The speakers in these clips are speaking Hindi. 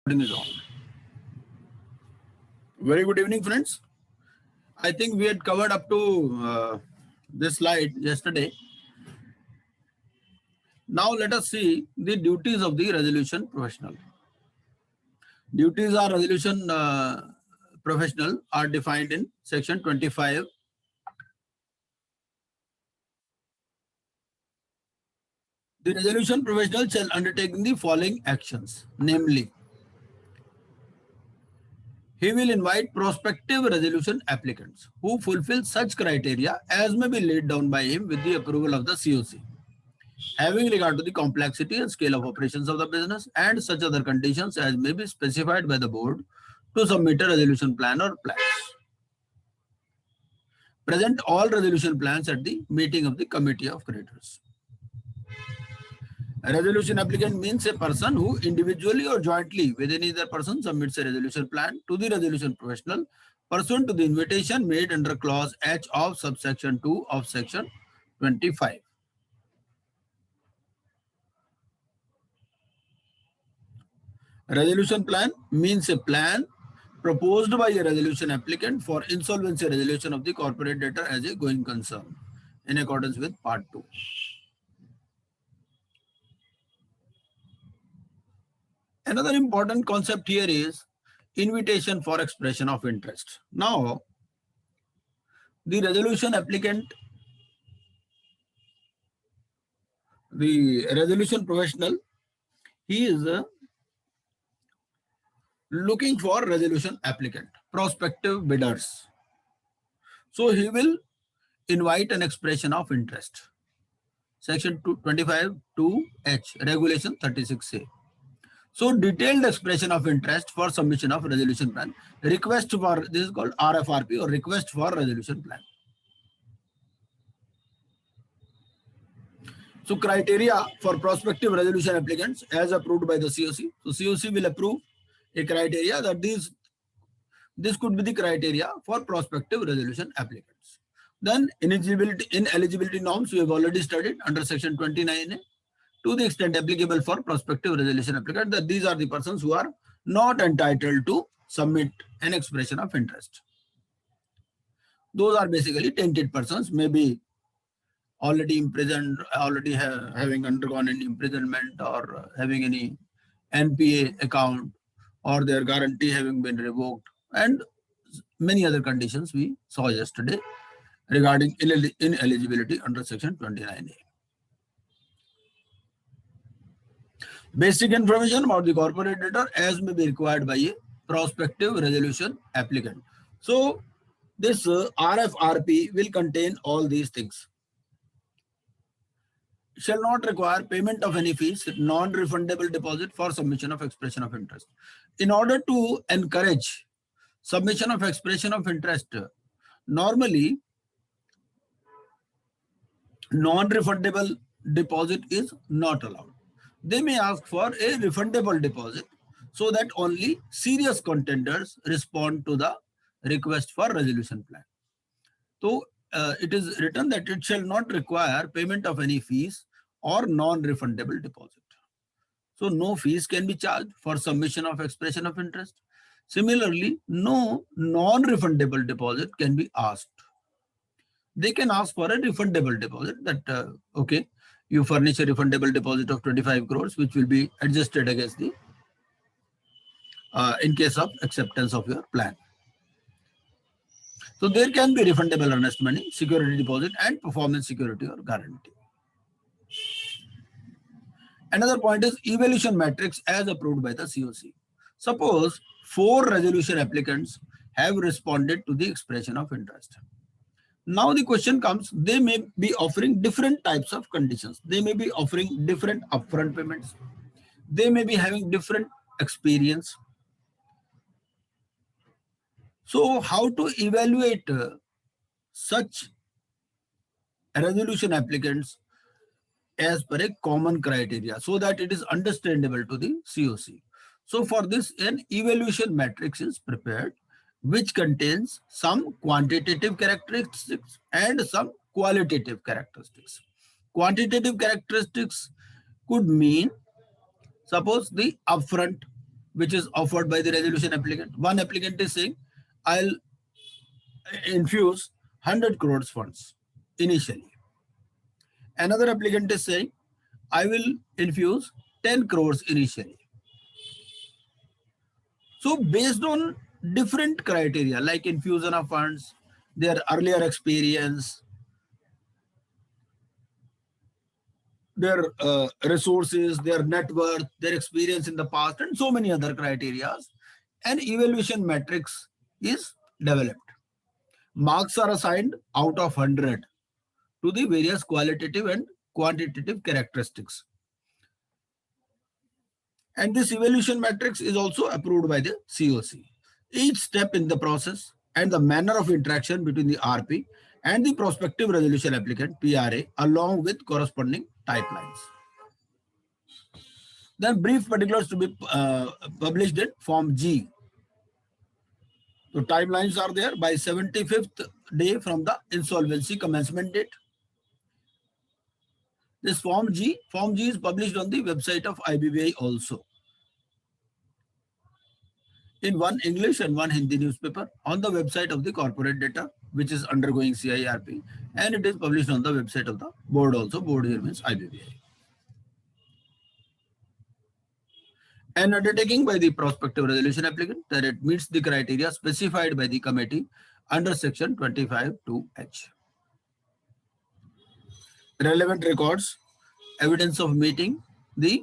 Is on. Very good evening, friends. I think we had covered up to this slide yesterday. Now let us see the duties of the resolution professional. Duties are resolution professional are defined in section 25. The resolution professional shall undertake the following actions, namely, he will invite prospective resolution applicants who fulfill such criteria as may be laid down by him with the approval of the COC, having regard to the complexity and scale of operations of the business and such other conditions as may be specified by the board, to submit a resolution plan or plans. Present all resolution plans at the meeting of the committee of creditors. A resolution applicant means a person who individually or jointly with any other person submits a resolution plan to the resolution professional pursuant to the invitation made under clause H of subsection 2 of section 25. A resolution plan means a plan proposed by a resolution applicant for insolvency resolution of the corporate debtor as a going concern in accordance with part 2. Another important concept here is invitation for expression of interest. Now, the resolution applicant, the resolution professional, he is looking for resolution applicant, prospective bidders. So he will invite an expression of interest. Section 25 2H, Regulation 36A. So detailed expression of interest for submission of resolution plan. Request for, this is called RFRP or request for resolution plan. So criteria for prospective resolution applicants as approved by the COC. So COC will approve a criteria that this could be the criteria for prospective resolution applicants. Then ineligibility norms we have already studied under section 29A. To the extent applicable for prospective resolution applicant, that these are the persons who are not entitled to submit an expression of interest. Those are basically tainted persons, maybe already imprisoned, already having undergone any imprisonment or having any NPA account or their guarantee having been revoked, and many other conditions we saw yesterday regarding ineligibility under section 29A. Basic information about the corporate debtor as may be required by a prospective resolution applicant. So this RFRP will contain all these things. Shall not require payment of any fees, non-refundable deposit for submission of expression of interest. In order to encourage submission of expression of interest, normally non-refundable deposit is not allowed. They may ask for a refundable deposit so that only serious contenders respond to the request for resolution plan. So it is written that it shall not require payment of any fees or non-refundable deposit. So no fees can be charged for submission of expression of interest. Similarly, no non-refundable deposit can be asked. They can ask for a refundable deposit that, okay, you furnish a refundable deposit of 25 crores, which will be adjusted against the, in case of acceptance of your plan. So there can be refundable earnest money, security deposit, and performance security or guarantee. Another point is evaluation matrix as approved by the COC. Suppose 4 resolution applicants have responded to the expression of interest. Now the question comes, they may be offering different types of conditions. They may be offering different upfront payments. They may be having different experience. So how to evaluate such resolution applicants as per a common criteria so that it is understandable to the COC? So for this, an evaluation matrix is prepared which contains some quantitative characteristics and some qualitative characteristics. Quantitative characteristics could mean, suppose the upfront, which is offered by the resolution applicant. One applicant is saying, I'll infuse 100 crores funds initially. Another applicant is saying, I will infuse 10 crores initially. So based on different criteria like infusion of funds, their earlier experience, their resources, their net worth, their experience in the past, and so many other criteria, an evaluation matrix is developed. Marks are assigned out of 100 to the various qualitative and quantitative characteristics. And this evaluation matrix is also approved by the COC. Each step in the process and the manner of interaction between the RP and the prospective resolution applicant, PRA, along with corresponding typelines. Then brief particulars to be published in Form G. So timelines are there by 75th day from the insolvency commencement date. This Form G is published on the website of IBBI also, in one English and one Hindi newspaper, on the website of the corporate data, which is undergoing CIRP, and it is published on the website of the board also. Board here means IBBI. An undertaking by the prospective resolution applicant that it meets the criteria specified by the committee under section 25(2)(h). Relevant records, evidence of meeting the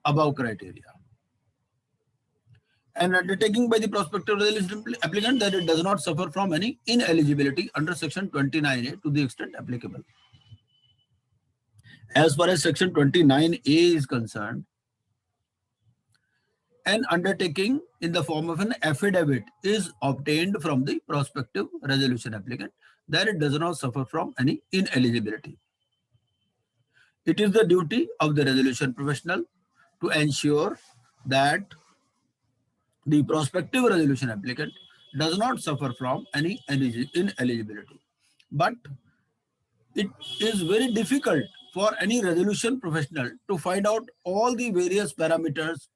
above criteria. An undertaking by the prospective resolution applicant that it does not suffer from any ineligibility under section 29A to the extent applicable. As far as section 29A is concerned, an undertaking in the form of an affidavit is obtained from the prospective resolution applicant that it does not suffer from any ineligibility. It is the duty of the resolution professional to ensure that the prospective resolution applicant does not suffer from any ineligibility. But it is very difficult for any resolution professional to find out all the various parameters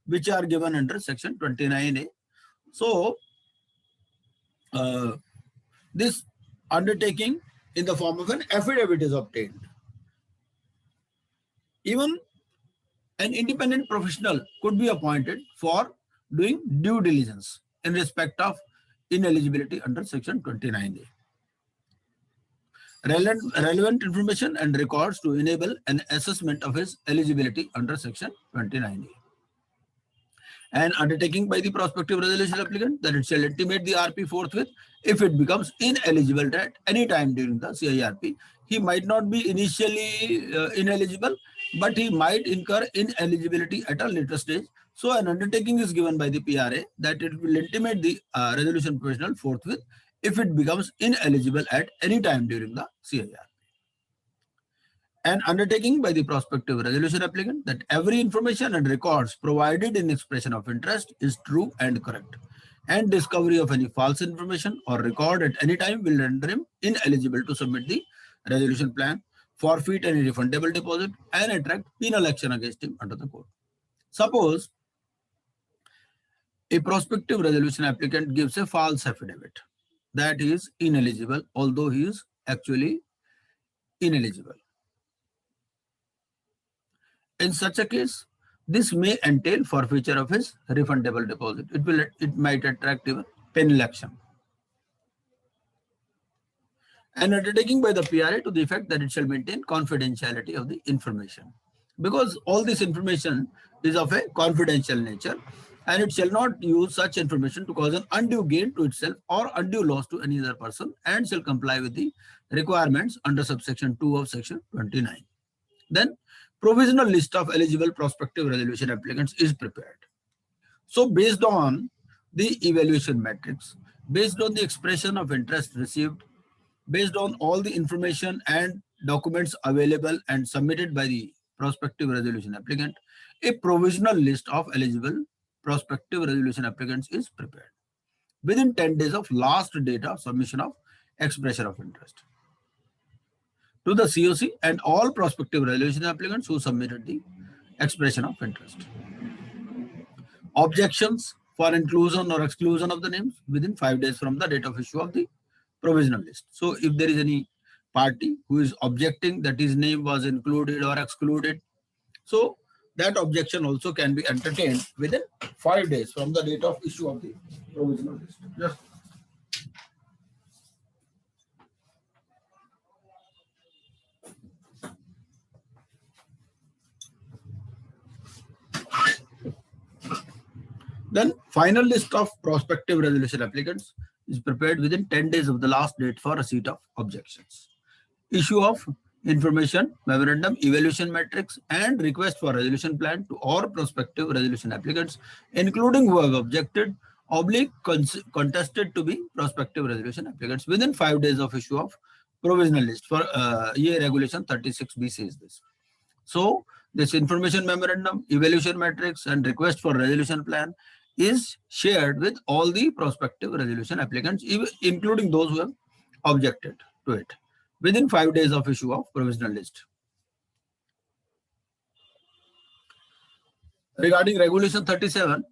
which are given under section 29A. So, this undertaking in the form of an affidavit is obtained. Even an independent professional could be appointed for doing due diligence in respect of ineligibility under section 29A. Relevant information and records to enable an assessment of his eligibility under section 29A. And undertaking by the prospective resolution applicant that it shall intimate the RP forthwith if it becomes ineligible at any time during the CIRP. He might not be initially ineligible, but he might incur ineligibility at a later stage. So an undertaking is given by the PRA that it will intimate the resolution professional forthwith if it becomes ineligible at any time during the CIRP. An undertaking by the prospective resolution applicant that every information and records provided in expression of interest is true and correct, and discovery of any false information or record at any time will render him ineligible to submit the resolution plan, forfeit any refundable deposit, and attract penal action against him under the code. Suppose a prospective resolution applicant gives a false affidavit that he is ineligible, although he is actually ineligible. In such a case, this may entail forfeiture of his refundable deposit. It might attract even penal action. An undertaking by the PRA to the effect that it shall maintain confidentiality of the information, because all this information is of a confidential nature, and it shall not use such information to cause an undue gain to itself or undue loss to any other person, and shall comply with the requirements under subsection 2 of section 29. Then provisional list of eligible prospective resolution applicants is prepared. So based on the evaluation matrix, based on the expression of interest received, based on all the information and documents available and submitted by the prospective resolution applicant, a provisional list of eligible prospective resolution applicants is prepared within 10 days of last date of submission of expression of interest to the COC and all prospective resolution applicants who submitted the expression of interest. Objections for inclusion or exclusion of the names within 5 days from the date of issue of the provisional list. So if there is any party who is objecting that his name was included or excluded, so that objection also can be entertained within 5 days from the date of issue of the provisional list. Just then final list of prospective resolution applicants is prepared within 10 days of the last date for receipt of objections. Issue of information, memorandum, evaluation matrix, and request for resolution plan to all prospective resolution applicants, including who have objected, contested to be prospective resolution applicants within 5 days of issue of provisional list for EA regulation 36B says this. So this information memorandum, evaluation matrix, and request for resolution plan is shared with all the prospective resolution applicants, including those who have objected to it, within 5 days of issue of provisional list. Regarding regulation 37,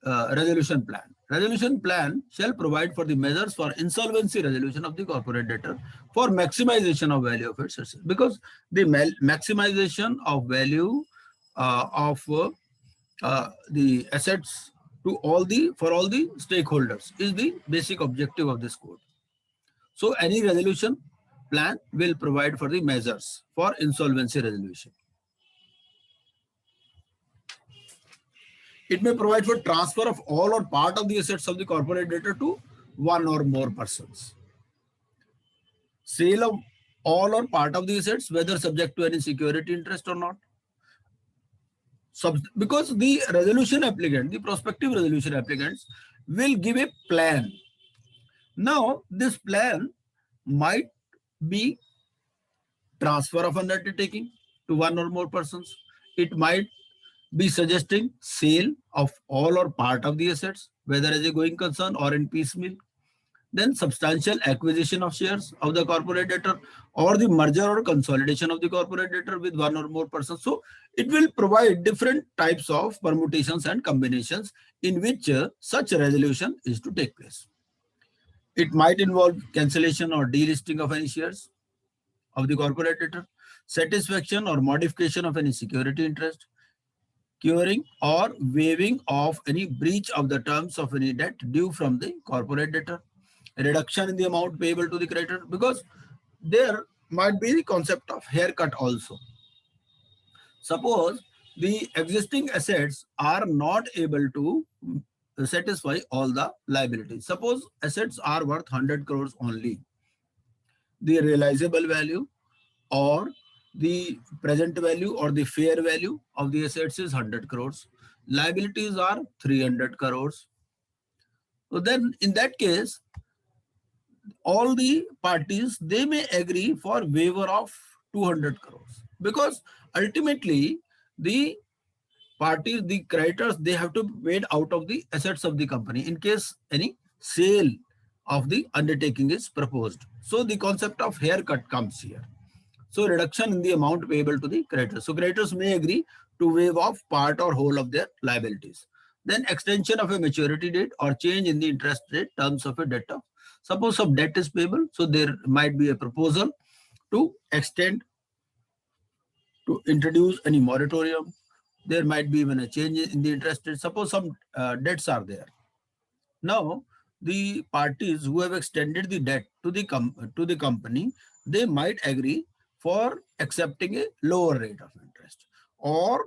resolution plan. Resolution plan shall provide for the measures for insolvency resolution of the corporate debtor for maximization of value of its assets. Because the maximization of value of the assets to for all the stakeholders is the basic objective of this code. So any resolution plan will provide for the measures for insolvency resolution. It may provide for transfer of all or part of the assets of the corporate debtor to one or more persons. Sale of all or part of the assets, whether subject to any security interest or not. Because the resolution applicant, the prospective resolution applicants will give a plan. Now, this plan might be transfer of an undertaking to one or more persons. It might be suggesting sale of all or part of the assets, whether as a going concern or in piecemeal. Then substantial acquisition of shares of the corporate debtor or the merger or consolidation of the corporate debtor with one or more persons. So it will provide different types of permutations and combinations in which such a resolution is to take place. It might involve cancellation or delisting of any shares of the corporate debtor, satisfaction or modification of any security interest, curing or waiving of any breach of the terms of any debt due from the corporate debtor, a reduction in the amount payable to the creditor, because there might be the concept of haircut also. Suppose the existing assets are not able to satisfy all the liabilities. Suppose assets are worth 100 crores only. The realizable value or the present value or the fair value of the assets is 100 crores. Liabilities are 300 crores. So then in that case, all the parties, they may agree for waiver of 200 crores, because ultimately the parties, the creditors, they have to be made out of the assets of the company in case any sale of the undertaking is proposed. So the concept of haircut comes here. So reduction in the amount payable to the creditors. So creditors may agree to waive off part or whole of their liabilities. Then extension of a maturity date or change in the interest rate terms of a debtor. Suppose some debt is payable, so there might be a proposal to extend, to introduce any moratorium. There might be even a change in the interest rate. Suppose some debts are there. Now, the parties who have extended the debt to the company, they might agree for accepting a lower rate of interest or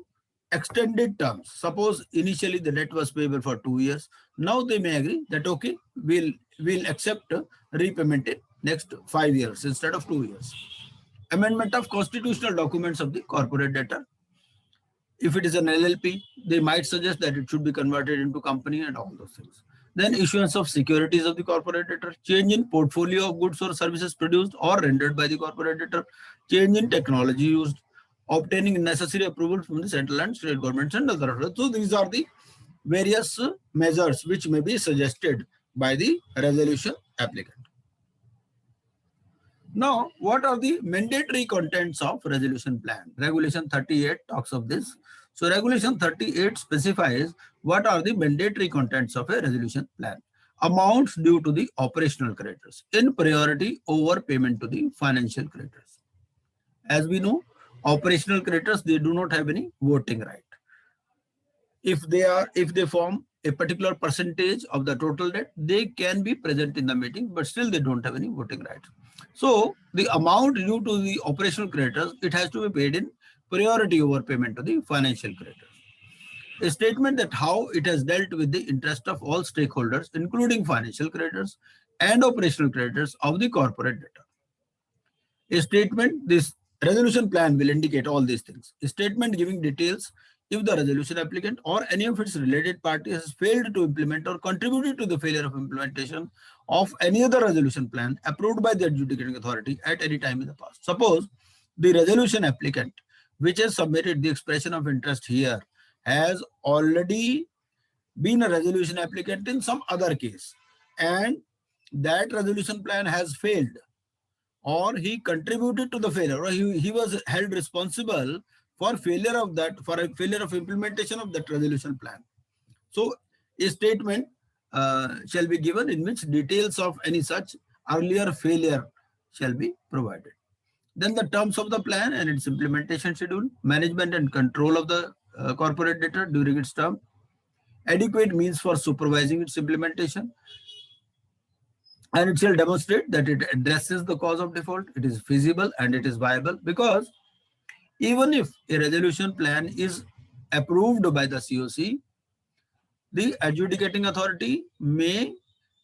extended terms. Suppose initially the debt was payable for 2 years. Now they may agree that okay, we'll accept repayment in next 5 years instead of 2 years. Amendment of constitutional documents of the corporate debtor. If it is an LLP, they might suggest that it should be converted into company and all those things. Then issuance of securities of the corporate debtor, change in portfolio of goods or services produced or rendered by the corporate debtor, change in technology used, obtaining necessary approval from the central and state governments and other. So these are the various measures which may be suggested by the resolution applicant. Now, what are the mandatory contents of resolution plan? Regulation 38 talks of this. So Regulation 38 specifies what are the mandatory contents of a resolution plan. Amounts due to the operational creditors in priority over payment to the financial creditors. As we know, operational creditors, they do not have any voting right. If they form a particular percentage of the total debt, they can be present in the meeting, but still they don't have any voting right. So the amount due to the operational creditors, it has to be paid in priority over payment to the financial creditors. A statement that how it has dealt with the interest of all stakeholders, including financial creditors and operational creditors of the corporate debtor. A statement, this resolution plan will indicate all these things. A statement giving details if the resolution applicant or any of its related parties has failed to implement or contributed to the failure of implementation of any other resolution plan approved by the adjudicating authority at any time in the past. Suppose the resolution applicant, which has submitted the expression of interest here, has already been a resolution applicant in some other case, and that resolution plan has failed, or he contributed to the failure, or he was held responsible for failure of that, for a failure of implementation of that resolution plan. So a statement shall be given in which details of any such earlier failure shall be provided. Then the terms of the plan and its implementation schedule, management and control of the corporate debtor during its term, adequate means for supervising its implementation, and it shall demonstrate that it addresses the cause of default, it is feasible and it is viable, because even if a resolution plan is approved by the COC, the adjudicating authority may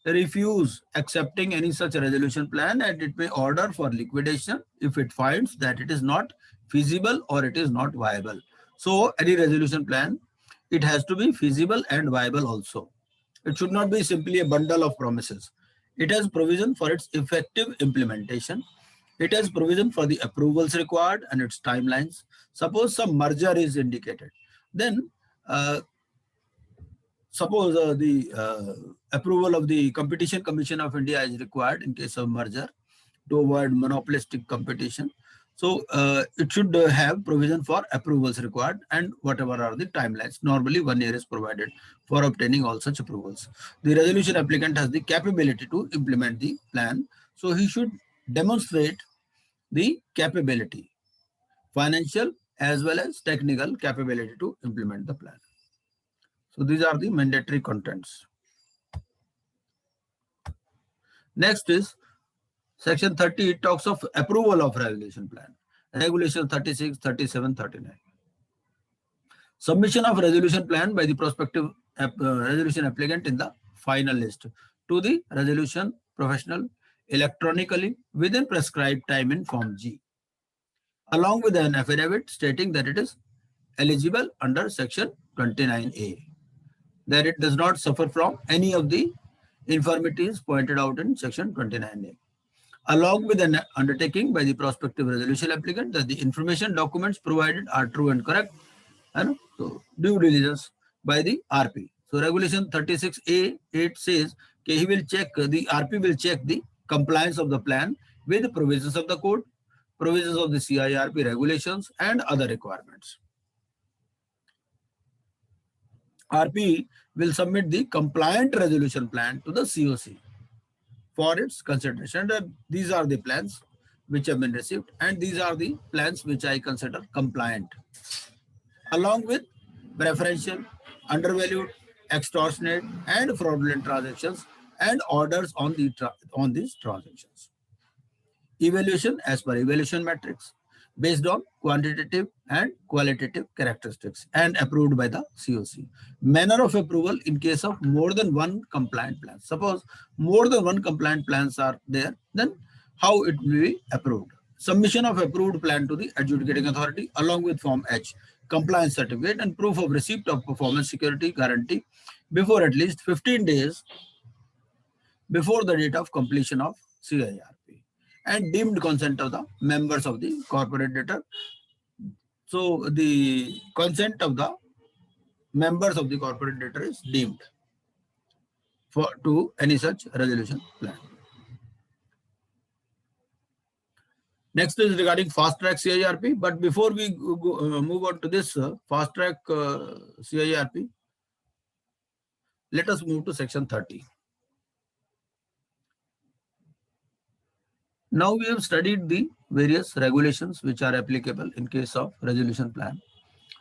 refuse accepting any such resolution plan, and it may order for liquidation if it finds that it is not feasible or it is not viable. So any resolution plan, it has to be feasible and viable also. It should not be simply a bundle of promises. It has provision for its effective implementation. It has provision for the approvals required and its timelines. Suppose some merger is indicated, then suppose the approval of the Competition Commission of India is required in case of merger to avoid monopolistic competition. So it should have provision for approvals required and whatever are the timelines. Normally 1 year is provided for obtaining all such approvals. The resolution applicant has the capability to implement the plan. So he should demonstrate the capability, financial as well as technical capability to implement the plan. So these are the mandatory contents. Next is Section 30, it talks of approval of resolution plan. Regulation 36, 37, 39. Submission of resolution plan by the prospective resolution applicant in the final list to the resolution professional electronically within prescribed time in Form G, along with an affidavit stating that it is eligible under Section 29A, that it does not suffer from any of the infirmities pointed out in Section 29A, along with an undertaking by the prospective resolution applicant that the information documents provided are true and correct, and so due diligence by the RP. So Regulation 36A, 8 says he will check, the RP will check the compliance of the plan with the provisions of the code, provisions of the CIRP regulations, and other requirements. RP will submit the compliant resolution plan to the COC for its consideration. And these are the plans which have been received, and these are the plans which I consider compliant, along with preferential, undervalued, extortionate, and fraudulent transactions and orders on these transactions. Evaluation as per evaluation metrics based on quantitative and qualitative characteristics and approved by the COC. Manner of approval in case of more than one compliant plan. Suppose more than one compliant plans are there, then how it will be approved. Submission of approved plan to the adjudicating authority along with Form H, compliance certificate, and proof of receipt of performance security guarantee before at least 15 days before the date of completion of CIRP, and deemed consent of the members of the corporate debtor. So the consent of the members of the corporate debtor is deemed to any such resolution plan. Next is regarding fast track CIRP. But before we move on to this fast track CIRP, let us move to section 30. Now we have studied the various regulations which are applicable in case of resolution plan.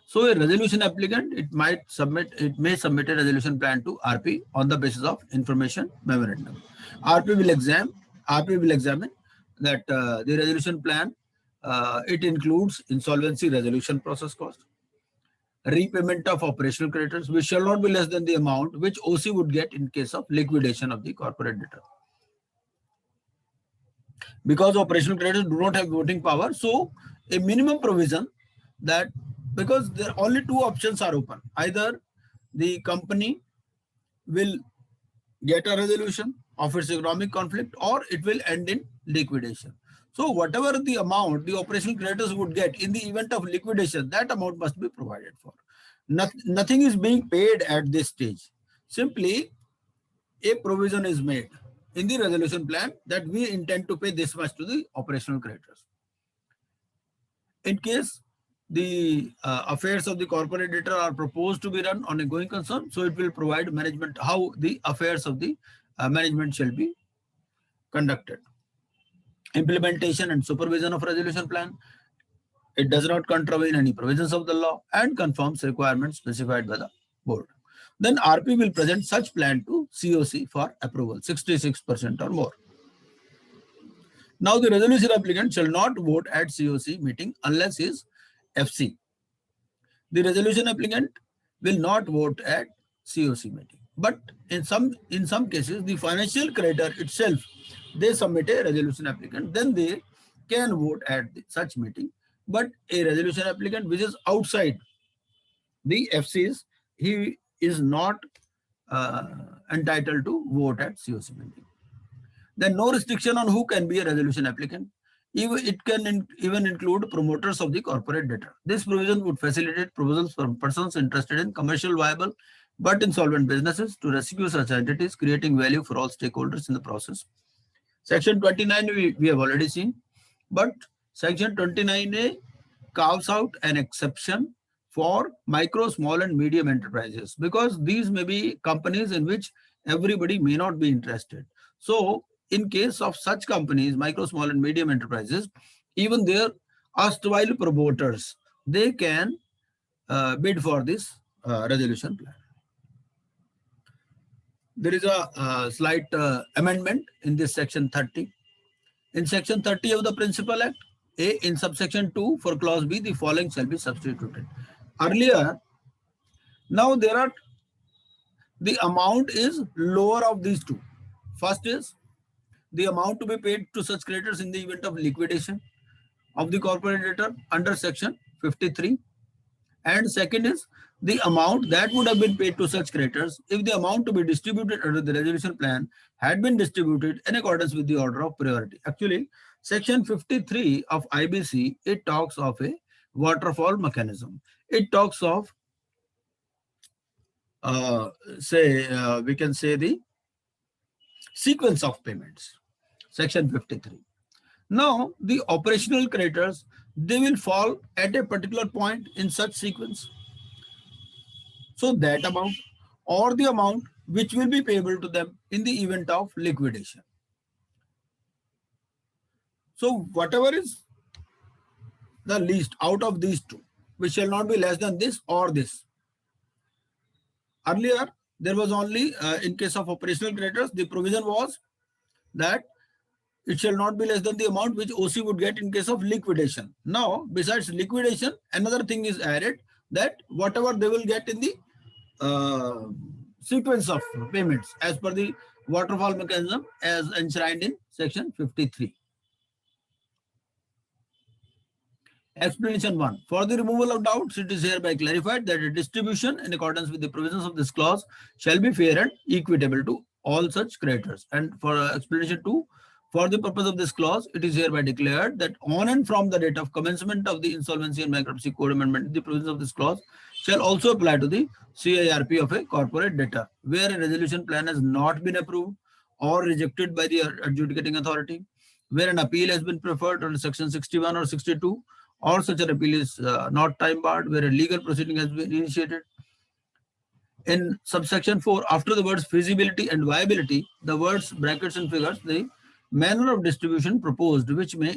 So a resolution applicant, it may submit a resolution plan to RP on the basis of information memorandum. RP will examine that the resolution plan, it includes insolvency resolution process cost, repayment of operational creditors, which shall not be less than the amount which OC would get in case of liquidation of the corporate debtor. Because operational creditors do not have voting power, so a minimum provision that, because there only two options are open, either the company will get a resolution of its economic conflict or it will end in liquidation. So whatever the amount the operational creditors would get in the event of liquidation, that amount must be provided for. Nothing is being paid at this stage. Simply a provision is made in the resolution plan that we intend to pay this much to the operational creditors. In case the affairs of the corporate debtor are proposed to be run on a going concern, so it will provide management how the affairs of the management shall be conducted. Implementation and supervision of resolution plan. It does not contravene any provisions of the law and conforms requirements specified by the board. Then RP will present such plan to COC for approval, 66% or more. Now the resolution applicant shall not vote at COC meeting unless he is FC. The resolution applicant will not vote at COC meeting. But in some cases, the financial creditor itself, they submit a resolution applicant, then they can vote at such meeting. But a resolution applicant which is outside the FCs, he is not entitled to vote at COC meeting. Then no restriction on who can be a resolution applicant. It can even include promoters of the corporate debtor. This provision would facilitate proposals from persons interested in commercial viable but insolvent businesses to rescue such entities, creating value for all stakeholders in the process. Section 29 we have already seen, but Section 29A carves out an exception for micro, small and medium enterprises, because these may be companies in which everybody may not be interested. So in case of such companies, micro, small and medium enterprises, even their erstwhile promoters, they can bid for this resolution plan. There is a slight amendment in this section 30. In section 30 of the Principal Act, in subsection 2 for clause B, the following shall be substituted. Earlier, now the amount is lower of these two. First is the amount to be paid to such creditors in the event of liquidation of the corporate debtor under section 53. And second is the amount that would have been paid to such creditors if the amount to be distributed under the resolution plan had been distributed in accordance with the order of priority. Actually, section 53 of IBC, it talks of a waterfall mechanism. It talks of, we can say the sequence of payments, section 53. Now, the operational creditors, they will fall at a particular point in such sequence. So that amount or the amount which will be payable to them in the event of liquidation. So whatever is the least out of these two, which shall not be less than this or this. Earlier, there was only, in case of operational creditors, the provision was that it shall not be less than the amount which OC would get in case of liquidation. Now, besides liquidation, another thing is added, that whatever they will get in the sequence of payments as per the waterfall mechanism as enshrined in section 53. Explanation 1. For the removal of doubts, it is hereby clarified that a distribution in accordance with the provisions of this clause shall be fair and equitable to all such creditors. And for explanation 2, for the purpose of this clause, it is hereby declared that on and from the date of commencement of the Insolvency and Bankruptcy Code amendment, the provisions of this clause shall also apply to the CIRP of a corporate debtor, where a resolution plan has not been approved or rejected by the adjudicating authority, where an appeal has been preferred under section 61 or 62, or such an appeal is not time barred, where a legal proceeding has been initiated. In subsection 4, after the words feasibility and viability, the words brackets and figures the manner of distribution proposed, which may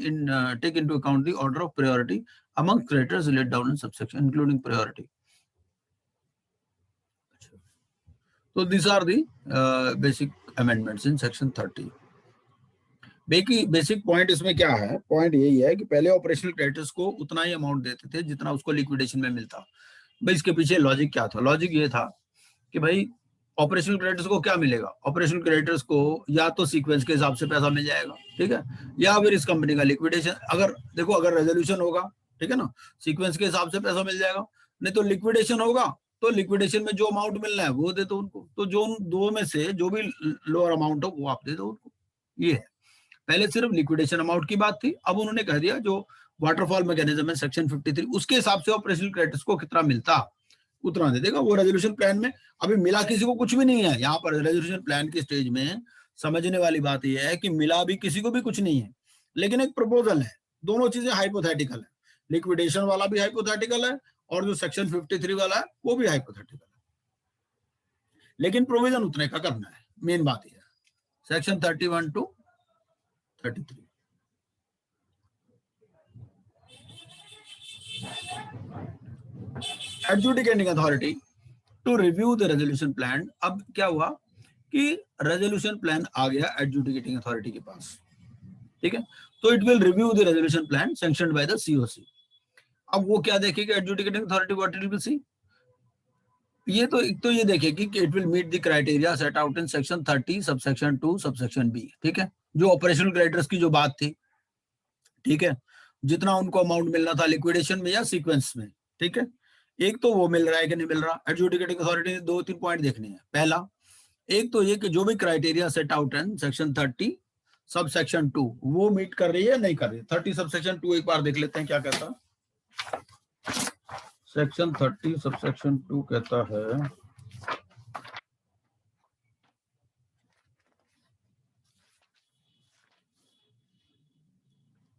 take into account the order of priority among creditors laid down in subsection, including priority. So these are the basic amendments in section 30. Basic point इसमें क्या है? पॉइंट यही है कि पहले ऑपरेशनल क्रेडिटर्स को उतना ही अमाउंट देते थे जितना उसको लिक्विडेशन में मिलता। भाई इसके पीछे लॉजिक क्या था? लॉजिक ये था कि भाई ऑपरेशनल क्रेडिटर्स को क्या मिलेगा? ऑपरेशनल क्रेडिटर्स को या तो सीक्वेंस के हिसाब से पैसा मिल जाएगा, ठीक है, या फिर इस कंपनी का लिक्विडेशन, अगर देखो अगर रेजोल्यूशन होगा, ठीक है ना, सीक्वेंस के हिसाब से पैसा मिल जाएगा, नहीं तो लिक्विडेशन होगा तो लिक्विडेशन में जो अमाउंट मिलना है वो दे दो उनको, तो जो दो में से जो भी लोअर अमाउंट हो वो आप दे दो उनको। ये है, पहले सिर्फ लिक्विडेशन अमाउंट की बात थी, अब उन्होंने कह दिया जो वाटरफॉल मैकेनिज्म है सेक्शन 53 उसके हिसाब से ऑपरेशनल क्रेडिटर्स को कितना मिलता उतना दे देगा। वो रेजोल्यूशन प्लान में अभी मिला किसी को कुछ भी नहीं है। यहाँ पर रेजोल्यूशन प्लान की स्टेज में समझने वाली बात यह है कि मिला भी किसी को भी कुछ नहीं है, लेकिन एक प्रपोजल है, दोनों चीजें हाइपोथेटिकल है, लिक्विडेशन वाला भी हाइपोथेटिकल है और जो सेक्शन 53 वाला है वो भी हाइपोथेटिकल है, लेकिन प्रोविजन उतने का करना है। मेन बात यह है section 31 to 33। Adjudicating authority to review the resolution plan. अब क्या हुआ कि रेजोल्यूशन प्लान आ गया एडजुडिकेटिंग अथॉरिटी के पास, ठीक है, तो it will review the resolution plan sanctioned by the COC. अब वो क्या देखेगी adjudicating authority? What it will see? ये तो एक तो ये देखेगी कि it will meet the criteria set out in section 30 subsection 2 subsection B, ठीक है, जो ऑपरेशनल क्रेडिटर्स की जो बात थी, ठीक है, जितना उनको अमाउंट मिलना था लिक्विडेशन में या सीक्वेंस में, ठीक है, एक तो वो मिल रहा है कि नहीं मिल रहा। एडजुडिकेटिंग अथॉरिटी ने 2-3 पॉइंट देखने हैं। पहला, एक तो ये कि जो भी क्राइटेरिया सेट आउट है सेक्शन 30 सब सेक्शन 2 वो मीट कर रही है नहीं कर रही है। 30 सब सेक्शन 2 एक बार देख लेते हैं क्या कहता है। सेक्शन 30 सब सेक्शन 2 कहता है,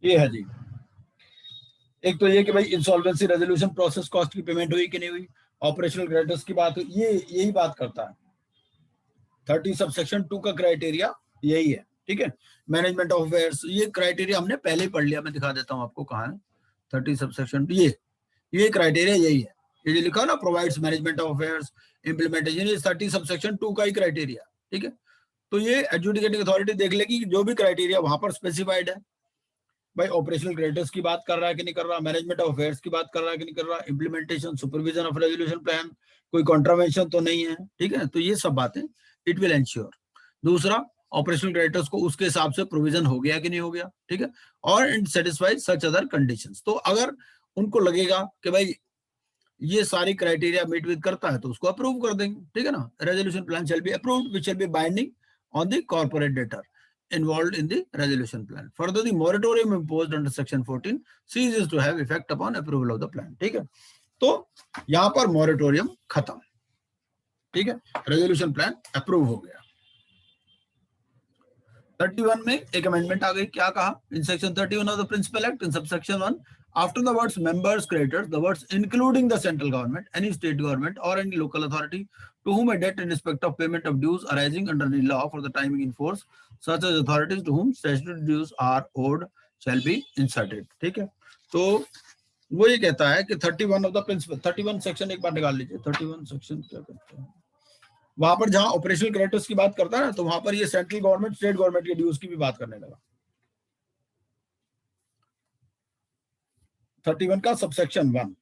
ये है जी, एक तो ये कि भाई इंसॉल्वेंसी रेजोल्यूशन प्रोसेस कॉस्ट की पेमेंट हुई कि नहीं हुई, ऑपरेशनल क्रेडिटर्स की बात हुई, ये यही बात करता है। 30 सब सेक्शन 2 का क्राइटेरिया यही है, ठीक है। मैनेजमेंट ऑफ अफेयर्स, ये क्राइटेरिया हमने पहले ही पढ़ लिया, मैं दिखा देता हूं आपको कहाँ है। 30 सब सेक्शन ये क्राइटेरिया यही है, ये जो लिखा ना provides management of affairs implementation, ये 30 सब सेक्शन 2 का ही क्राइटेरिया, ठीक है। तो ये एडजुडिकेटिंग अथॉरिटी देख लेगी जो भी क्राइटेरिया वहां पर स्पेसिफाइड है, भाई ऑपरेशनल क्रेडिटर्स की बात कर रहा है कि नहीं कर रहा, मैनेजमेंट ऑफ अफेयर्स की बात कर रहा है कि नहीं कर रहा, implementation supervision of resolution plan कोई कॉन्ट्रावेंशन तो नहीं है, ठीक है। तो ये सब बातें इट विल एंश्योर। दूसरा, ऑपरेशनल क्रेडिटर्स को उसके हिसाब से प्रोविजन हो गया कि नहीं हो गया, ठीक है, और it satisfies such other conditions. तो अगर उनको लगेगा कि भाई ये सारी क्राइटेरिया मीट विद करता है तो उसको अप्रूव कर देंगे, ठीक है ना। Resolution plan shall be approved which shall B binding on the corporate debtor involved in the resolution plan. Further, the moratorium imposed under section 14 ceases to have effect upon approval of the plan, ठीक है। तो यहां पर मोरेटोरियम खत्म, ठीक है, रेजोल्यूशन प्लान अप्रूव हो गया। 31 में एक अमेंडमेंट आ गई, क्या कहा? In section 31 of the principal act in subsection 1 after the words members creditors the words including the central government, any state government or any local authority to whom a debt in respect of payment of dues arising under the law for the time in force such as authorities to whom statutory dues are owed shall be inserted, ठीक है। तो वो ये कहता है कि 31 ऑफ द प्रिंसिपल, 31 सेक्शन एक बार निकाल लीजिए। 31 सेक्शन क्या करता है, वहां पर जहां ऑपरेशनल क्रेडिटर्स की बात करता है ना, तो वहां पर ये सेंट्रल गवर्नमेंट स्टेट गवर्नमेंट के ड्यूज की भी बात करने लगा। 31 का सबसेक्शन 1,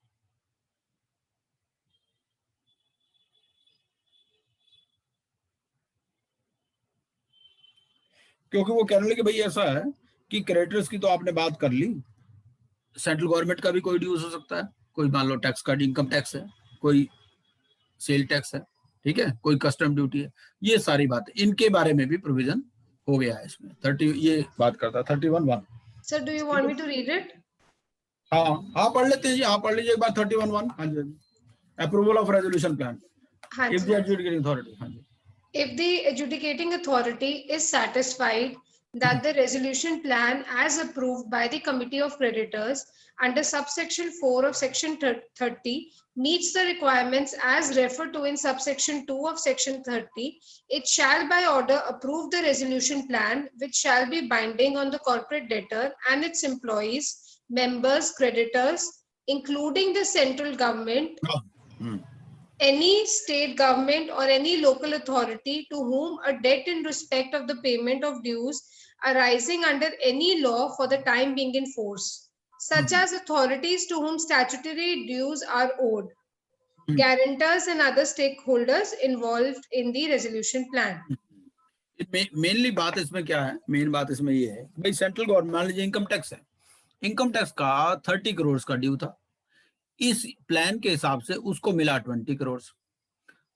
क्योंकि वो कहने लगे भाई ऐसा है कि क्रेडिटर्स की तो आपने बात कर ली, सेंट्रल गवर्नमेंट का भी कोई ड्यूज हो सकता है, कोई मान लो टैक्स का इनकम टैक्स है, कोई सेल टैक्स है, ठीक है, कोई कस्टम ड्यूटी है, ये सारी बातें इनके बारे में भी प्रोविजन हो गया है इसमें। 30 ये बात करता है 31(1). Sir do you want me to read it? हाँ पढ़ लेते हैं जी, हाँ पढ़ लीजिए एक बार 31(1). हाँ जी, approval of resolution plan if the adjudicating authority, हाँ जी, if the adjudicating authority is satisfied that the resolution plan as approved by the Committee of Creditors under subsection 4 of section 30 meets the requirements as referred to in subsection 2 of section 30, it shall by order approve the resolution plan, which shall be binding on the corporate debtor and its employees, members, creditors, including the central government, any state government or any local authority to whom a debt in respect of the payment of dues arising under any law for the time being in force, such as authorities to whom statutory dues are owed, guarantors and other stakeholders involved in the resolution plan. Mainly बात इसमें क्या है, मेन बात इसमें ये है भाई सेंट्रल गवर्नमेंट, मान लीजिए इनकम टैक्स है, इनकम टैक्स का 30 करोड़ का ड्यू था, इस प्लान के हिसाब से उसको मिला 20 करोड़,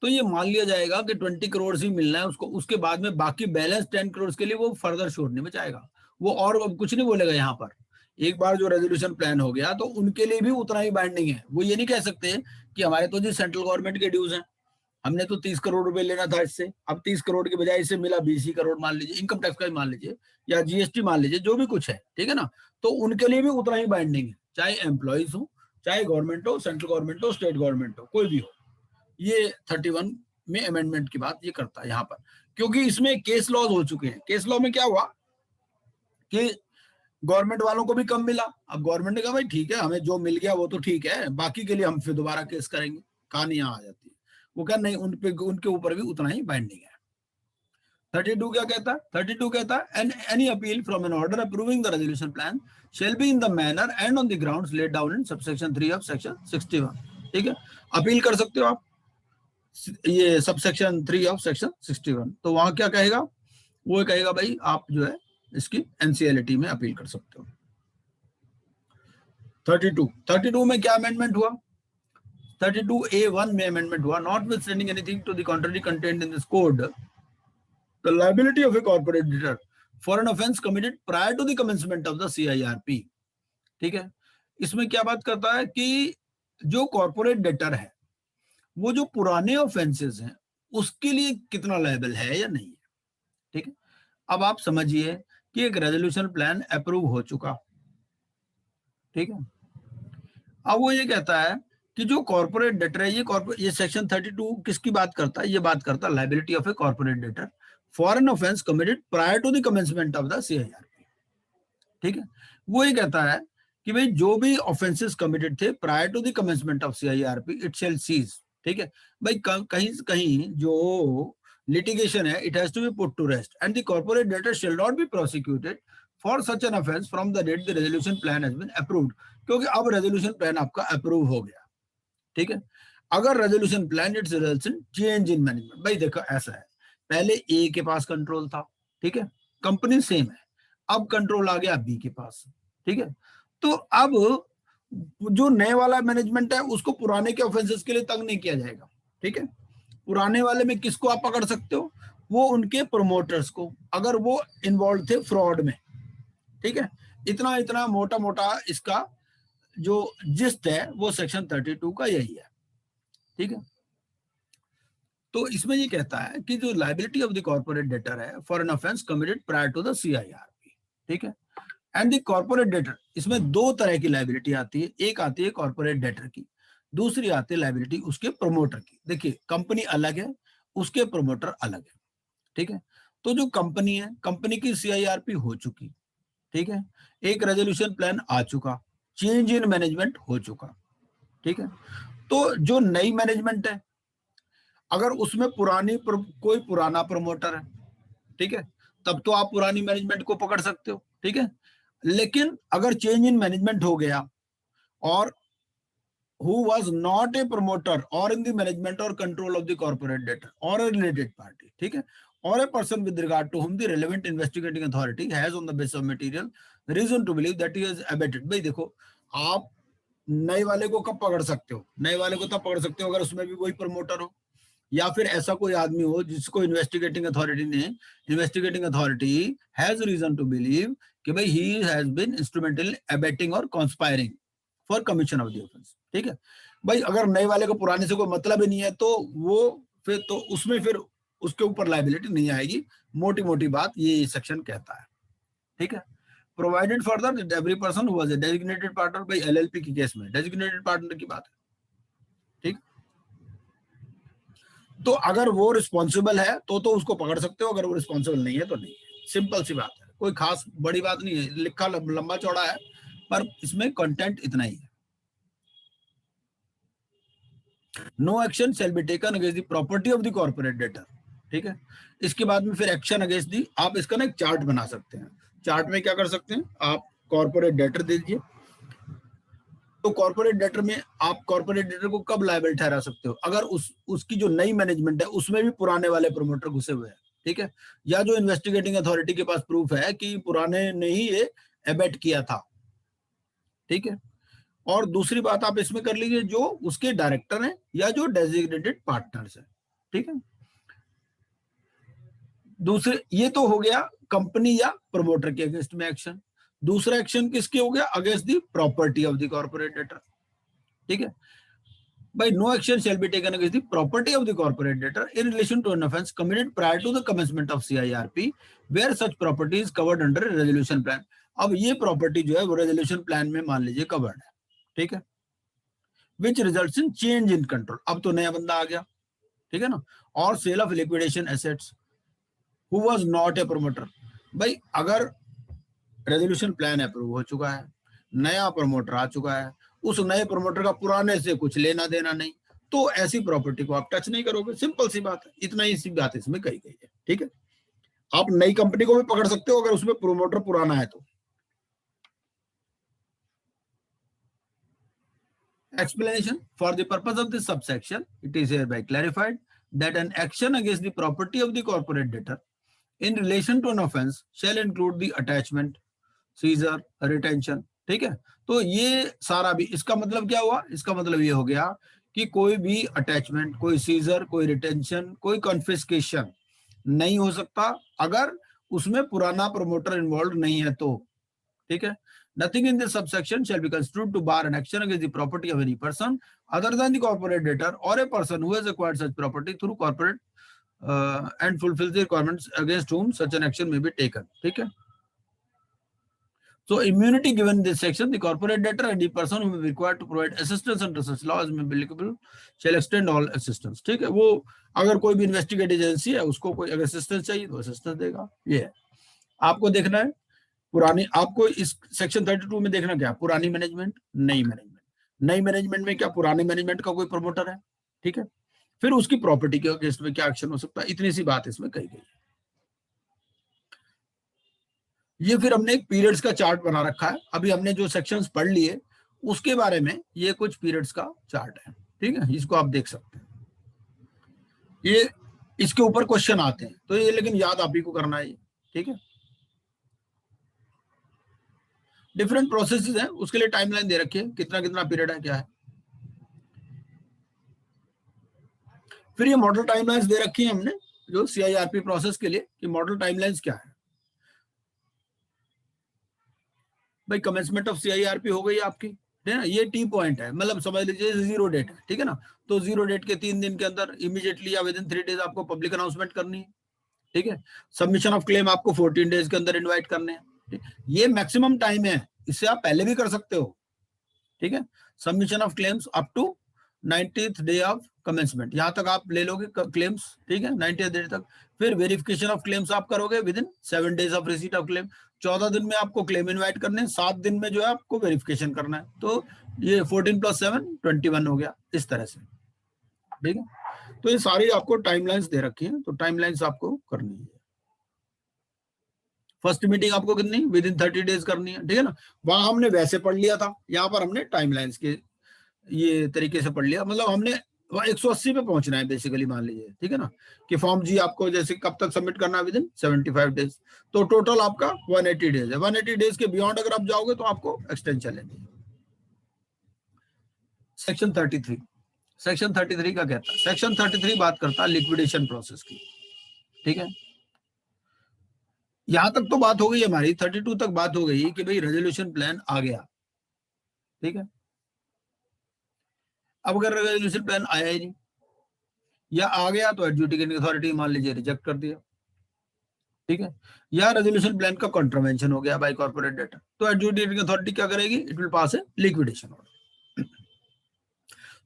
तो ये मान लिया जाएगा कि 20 करोड़ ही मिलना है उसको, उसके बाद में बाकी बैलेंस 10 करोड़ के लिए वो फर्दर शोर नहीं बचाएगा, वो और कुछ नहीं बोलेगा। यहाँ पर एक बार जो रेजोल्यूशन प्लान हो गया तो उनके लिए भी उतना ही बाइंडिंग है। वो ये नहीं कह सकते कि हमारे तो जी सेंट्रल गवर्नमेंट के ड्यूज हैं, हमने तो 30 करोड़ रुपए लेना था इससे, अब 30 करोड़ के बजाय इससे मिला 20 ही करोड़ मान लीजिए, इनकम टैक्स का ही मान लीजिए या जीएसटी मान लीजिए, जो भी कुछ है, ठीक है ना, तो उनके लिए भी उतना ही बाइंडिंग है, चाहे एम्प्लॉइज हो, चाहे गवर्नमेंट हो, सेंट्रल गवर्नमेंट हो, स्टेट गवर्नमेंट हो, कोई भी हो। ये 31 में अमेंडमेंट की बात ये करता है यहाँ पर, क्योंकि इसमें केस लॉज हो चुके हैं। केस लॉ में क्या हुआ कि गवर्नमेंट वालों को भी कम मिला, अब गवर्नमेंट ने कहा भाई ठीक है, हमें जो मिल गया वो तो ठीक है, बाकी के लिए हम फिर दोबारा केस करेंगे, कहानी यहाँ आ जाती है। वो कह नहीं, उनके ऊपर भी उतना ही बाइंडिंग है। 32 क्या कहता है? 32 कहता है any appeal from an order approving the resolution plan shall be in the manner and on the grounds laid down in subsection 3 of section 61। ठीक है, अपील कर सकते हो आप ये सबसेक्शन 3 ऑफ सेक्शन 61। तो वहां क्या कहेगा? वो कहेगा भाई आप जो है इसकी एनसीएलटी में अपील कर सकते हो। 32 में क्या अमेंडमेंट हुआ? 32A1 में अमेंडमेंट हुआ, notwithstanding anything to the contrary contained in this code, the liability of a corporate debtor for an offence committed prior to the commencement of the CIRP। ठीक है, इसमें क्या बात करता है कि जो कॉर्पोरेट डेटर है वो जो पुराने ऑफेंसेस हैं उसके लिए कितना लायबल है या नहीं है। ठीक है, अब आप समझिए कि एक रेजोल्यूशन प्लान अप्रूव हो चुका, ठीक है, अब वो ये कहता है कि जो कॉर्पोरेट डेटर है, ये सेक्शन 32 किसकी बात करता है? ये बात करता है liability of a corporate debtor for an offence committed prior to the commencement of the CIRP। ठीक है, वो ये कहता है कि भाई जो भी ऑफेंसेस कमिटेड थे prior to the commencement of CIRP it shall cease. ठीक है भाई, कहीं जो litigation है, it has to be put to rest and the corporate debtor shall not be prosecuted for such an offense from the date the resolution plan has been approved, क्योंकि अब resolution plan आपका approve हो गया। ठीक है, अगर resolution plan it results in change in management, भाई देखो ऐसा है, पहले A के पास कंट्रोल था, ठीक है, कंपनी सेम है, अब कंट्रोल आ गया B के पास। ठीक है, तो अब जो नए वाला मैनेजमेंट है उसको पुराने के ऑफेंसेस के लिए तंग नहीं किया जाएगा। ठीक है, पुराने वाले में किसको आप पकड़ सकते हो? वो उनके प्रमोटर्स को, अगर वो इन्वॉल्व थे फ्रॉड में। ठीक है, इतना मोटा मोटा इसका जो जिस्ट है वो सेक्शन 32 का यही है। ठीक है, तो इसमें ये कहता है कि जो liability of the corporate debtor है for an offence committed prior to the CIRP। ठीक है, एंड द कॉर्पोरेट डेटर, इसमें दो तरह की लायबिलिटी आती है, एक आती है कॉर्पोरेट डेटर की, दूसरी आती है लायबिलिटी उसके प्रमोटर की। देखिए कंपनी अलग है, उसके प्रमोटर अलग है। ठीक है, तो जो कंपनी है, कंपनी की CIRP हो चुकी, ठीक है, एक रेजोल्यूशन प्लान आ चुका, चेंज इन मैनेजमेंट हो चुका। ठीक है, तो जो नई मैनेजमेंट है अगर उसमें कोई पुराना प्रमोटर है, ठीक है, तब तो आप पुरानी मैनेजमेंट को पकड़ सकते हो। ठीक है, लेकिन अगर चेंज इन मैनेजमेंट हो गया और who was not a promoter or in the management or control of the corporate debtor or a related party, ठीक है, or a person with regard to whom the relevant investigating authority has on the basis of material reason to believe that he has abetted। भाई देखो, आप नए वाले को कब पकड़ सकते हो? नए वाले को तब पकड़ सकते हो अगर उसमें भी कोई प्रमोटर हो या फिर ऐसा कोई आदमी हो जिसको investigating authority has reason to believe कि भाई ही हैज बीन इंस्ट्रूमेंटल अबेटिंग और conspiring for commission of the offence. ठीक है भाई, अगर नए वाले को पुराने से कोई मतलब ही नहीं है तो वो फिर उसमें फिर उसके ऊपर लायबिलिटी नहीं आएगी। मोटी मोटी बात ये सेक्शन कहता है। ठीक है। Provided further that every person who was a designated partner by LLP के केस में, डेजिग्नेटेड पार्टनर की बात है, ठीक। तो अगर वो रिस्पॉन्सिबल है तो उसको पकड़ सकते हो, अगर वो रिस्पॉन्सिबल नहीं है तो नहीं। सिंपल सी बात है, कोई खास बड़ी बात नहीं है, लिखा लंबा चौड़ा है पर इसमें कंटेंट इतना ही है। No action shall be taken against the property of the corporate debtor, ठीक है। इसके बाद में फिर एक्शन अगेंस्ट दी, आप इसका ना एक चार्ट बना सकते हैं। चार्ट में क्या कर सकते हैं, आप कॉर्पोरेट डेटर दे दीजिए, तो कॉर्पोरेट डेटर में आप कॉर्पोरेट डेटर को कब लायबल ठहरा सकते हो, अगर उसकी जो नई मैनेजमेंट है उसमें भी पुराने वाले प्रमोटर घुसे हुए हैं, ठीक है, या जो इन्वेस्टिगेटिंग अथॉरिटी के पास प्रूफ है कि पुराने ने ही ये एबेट किया था, ठीक है। और दूसरी बात आप इसमें कर लीजिए जो उसके डायरेक्टर हैं या जो डेजिग्नेटेड पार्टनर्स हैं, ठीक है। दूसरे, ये तो हो गया कंपनी या प्रमोटर के अगेंस्ट में एक्शन। दूसरा एक्शन किसके हो गया, against the property of the corporate debtor, ठीक है। By no action shall be taken against the property of the corporate debtor in relation to an offence committed prior to the commencement of CIRP, where such property is covered under a resolution plan. अब ये प्रॉपर्टी जो है वो रेजोल्यूशन प्लान में मान लीजिए कवर्ड है, ठीक है। Which results in change in control, अब तो नया बंदा आ गया, ठीक है ना। और sale of liquidation assets who was not a promoter, भाई अगर रेजोल्यूशन प्लान अप्रूव हो चुका है, नया प्रमोटर आ चुका है, उस नए प्रमोटर का पुराने से कुछ लेना देना नहीं, तो ऐसी प्रॉपर्टी को आप टच नहीं करोगे। सिंपल सी बात है, इतना ही सी बात इसमें कही गई है, ठीक है। आप नई कंपनी को भी पकड़ सकते हो अगर उसमें प्रमोटर पुराना है तो। Explanation: for the purpose of this subsection, it is hereby clarified that an action against the property of the corporate debtor in relation to an offence shall include the attachment, seizure, retention, ठीक है। तो ये सारा भी, इसका मतलब क्या हुआ, इसका मतलब ये हो गया कि कोई भी अटैचमेंट, कोई सीजर, कोई रिटेंशन, कोई कॉन्फिस्केशन नहीं हो सकता अगर उसमें पुराना प्रमोटर इन्वॉल्व नहीं है तो, ठीक है। Nothing in this subsection shall be construed to bar an action against the property of any person other than the corporate debtor or a person who has acquired such property through corporate and fulfills the requirements against whom such an action may be taken, ठीक है। So immunity given in this section, the corporate debtor and the person who may be required to provide assistance under such laws may be applicable shall extend all assistance, ठीक है। वो अगर कोई भी इन्वेस्टिगेटिव एजेंसी है उसको कोई अगर असिस्टेंस चाहिए तो असिस्टेंस देगा। ये है, आपको देखना है पुरानी, आपको इस सेक्शन 32 में देखना क्या, पुरानी मैनेजमेंट, नई मैनेजमेंट। नई मैनेजमेंट में क्या पुराने मैनेजमेंट का कोई प्रमोटर है, ठीक है, फिर उसकी प्रॉपर्टी के अगेंस्ट में क्या एक्शन हो सकता है, इतनी सी बात इसमें कही गई है। ये फिर हमने एक पीरियड्स का चार्ट बना रखा है, अभी हमने जो सेक्शंस पढ़ लिए उसके बारे में ये कुछ पीरियड्स का चार्ट है, ठीक है, इसको आप देख सकते हैं। ये इसके ऊपर क्वेश्चन आते हैं तो ये लेकिन याद आप ही को करना है, ठीक है। डिफरेंट प्रोसेसेस हैं, उसके लिए टाइमलाइन दे रखी है, कितना कितना पीरियड है, क्या है। फिर ये मॉडल टाइमलाइंस दे रखी है हमने जो सीआईआरपी प्रोसेस के लिए, कि मॉडल टाइमलाइंस क्या है। भाई कमेंसमेंट ऑफ सीआईआरपी हो गई आपकी, है ना, ये टी पॉइंट है, मतलब समझ लीजिए जीरो डेट है, ठीक है ना। तो जीरो डेट के 3 दिन के अंदर इमीडिएटली या विद इन 3 डेज आपको पब्लिक अनाउंसमेंट करनी है, ठीक है। सबमिशन ऑफ क्लेम आपको 14 डेज के अंदर इनवाइट करने हैं, ये मैक्सिमम टाइम है, इससे आप पहले भी कर सकते हो, ठीक है। Submission of claims up to 90th day of commencement, यहां तक आप ले लोगे क्लेम्स, ठीक है, 90th डे तक। फिर वेरिफिकेशन ऑफ क्लेम्स आप करोगे with in 7 days of receipt of claim, 14 दिन में आपको क्लेम इनवाइट करने हैं, 7 दिन में जो है आपको वेरिफिकेशन करना है। तो ये 14 + 7 21 हो गया, इस तरह से, ठीक है। तो ये सारी आपको टाइमलाइंस दे रखी है, तो टाइमलाइंस आपको करनी है। फर्स्ट मीटिंग आपको कितनी, विद इन 30 डेज करनी है, ठीक है ना। वहां हमने वैसे पढ़ लिया था, यहाँ पर हमने टाइमलाइंस के ये तरीके से पढ़ लिया, मतलब हमने 180 पे पहुंचना है बेसिकली, मान लीजिए, ठीक है ना, कि फॉर्म जी आपको जैसे कब तक सबमिट करना है, विद इन 75 डेज, तो टोटल आपका 180 डेज है। 180 डेज के बियॉन्ड अगर आप जाओगे तो आपको एक्सटेंशन लेनी है। सेक्शन 33, सेक्शन 33 का कहता है, सेक्शन 33 बात करता है लिक्विडेशन प्रोसेस की, ठीक है। यहां तक तो बात हो गई हमारी, 32 तक बात हो गई कि भाई रेजोल्यूशन प्लान आ गया, ठीक है। अब अगर रेजोल्यूशन प्लान आया ही नहीं या आ गया तो एडजुडिकेटिंग अथॉरिटी मान लीजिए रिजेक्ट कर दिया, ठीक है, या रेजोल्यूशन प्लान का कॉन्ट्रावेंशन हो गया बाय कॉर्पोरेट डेटर, तो एडजुडिकेटिंग अथॉरिटी क्या करेगी, it will pass A liquidation order.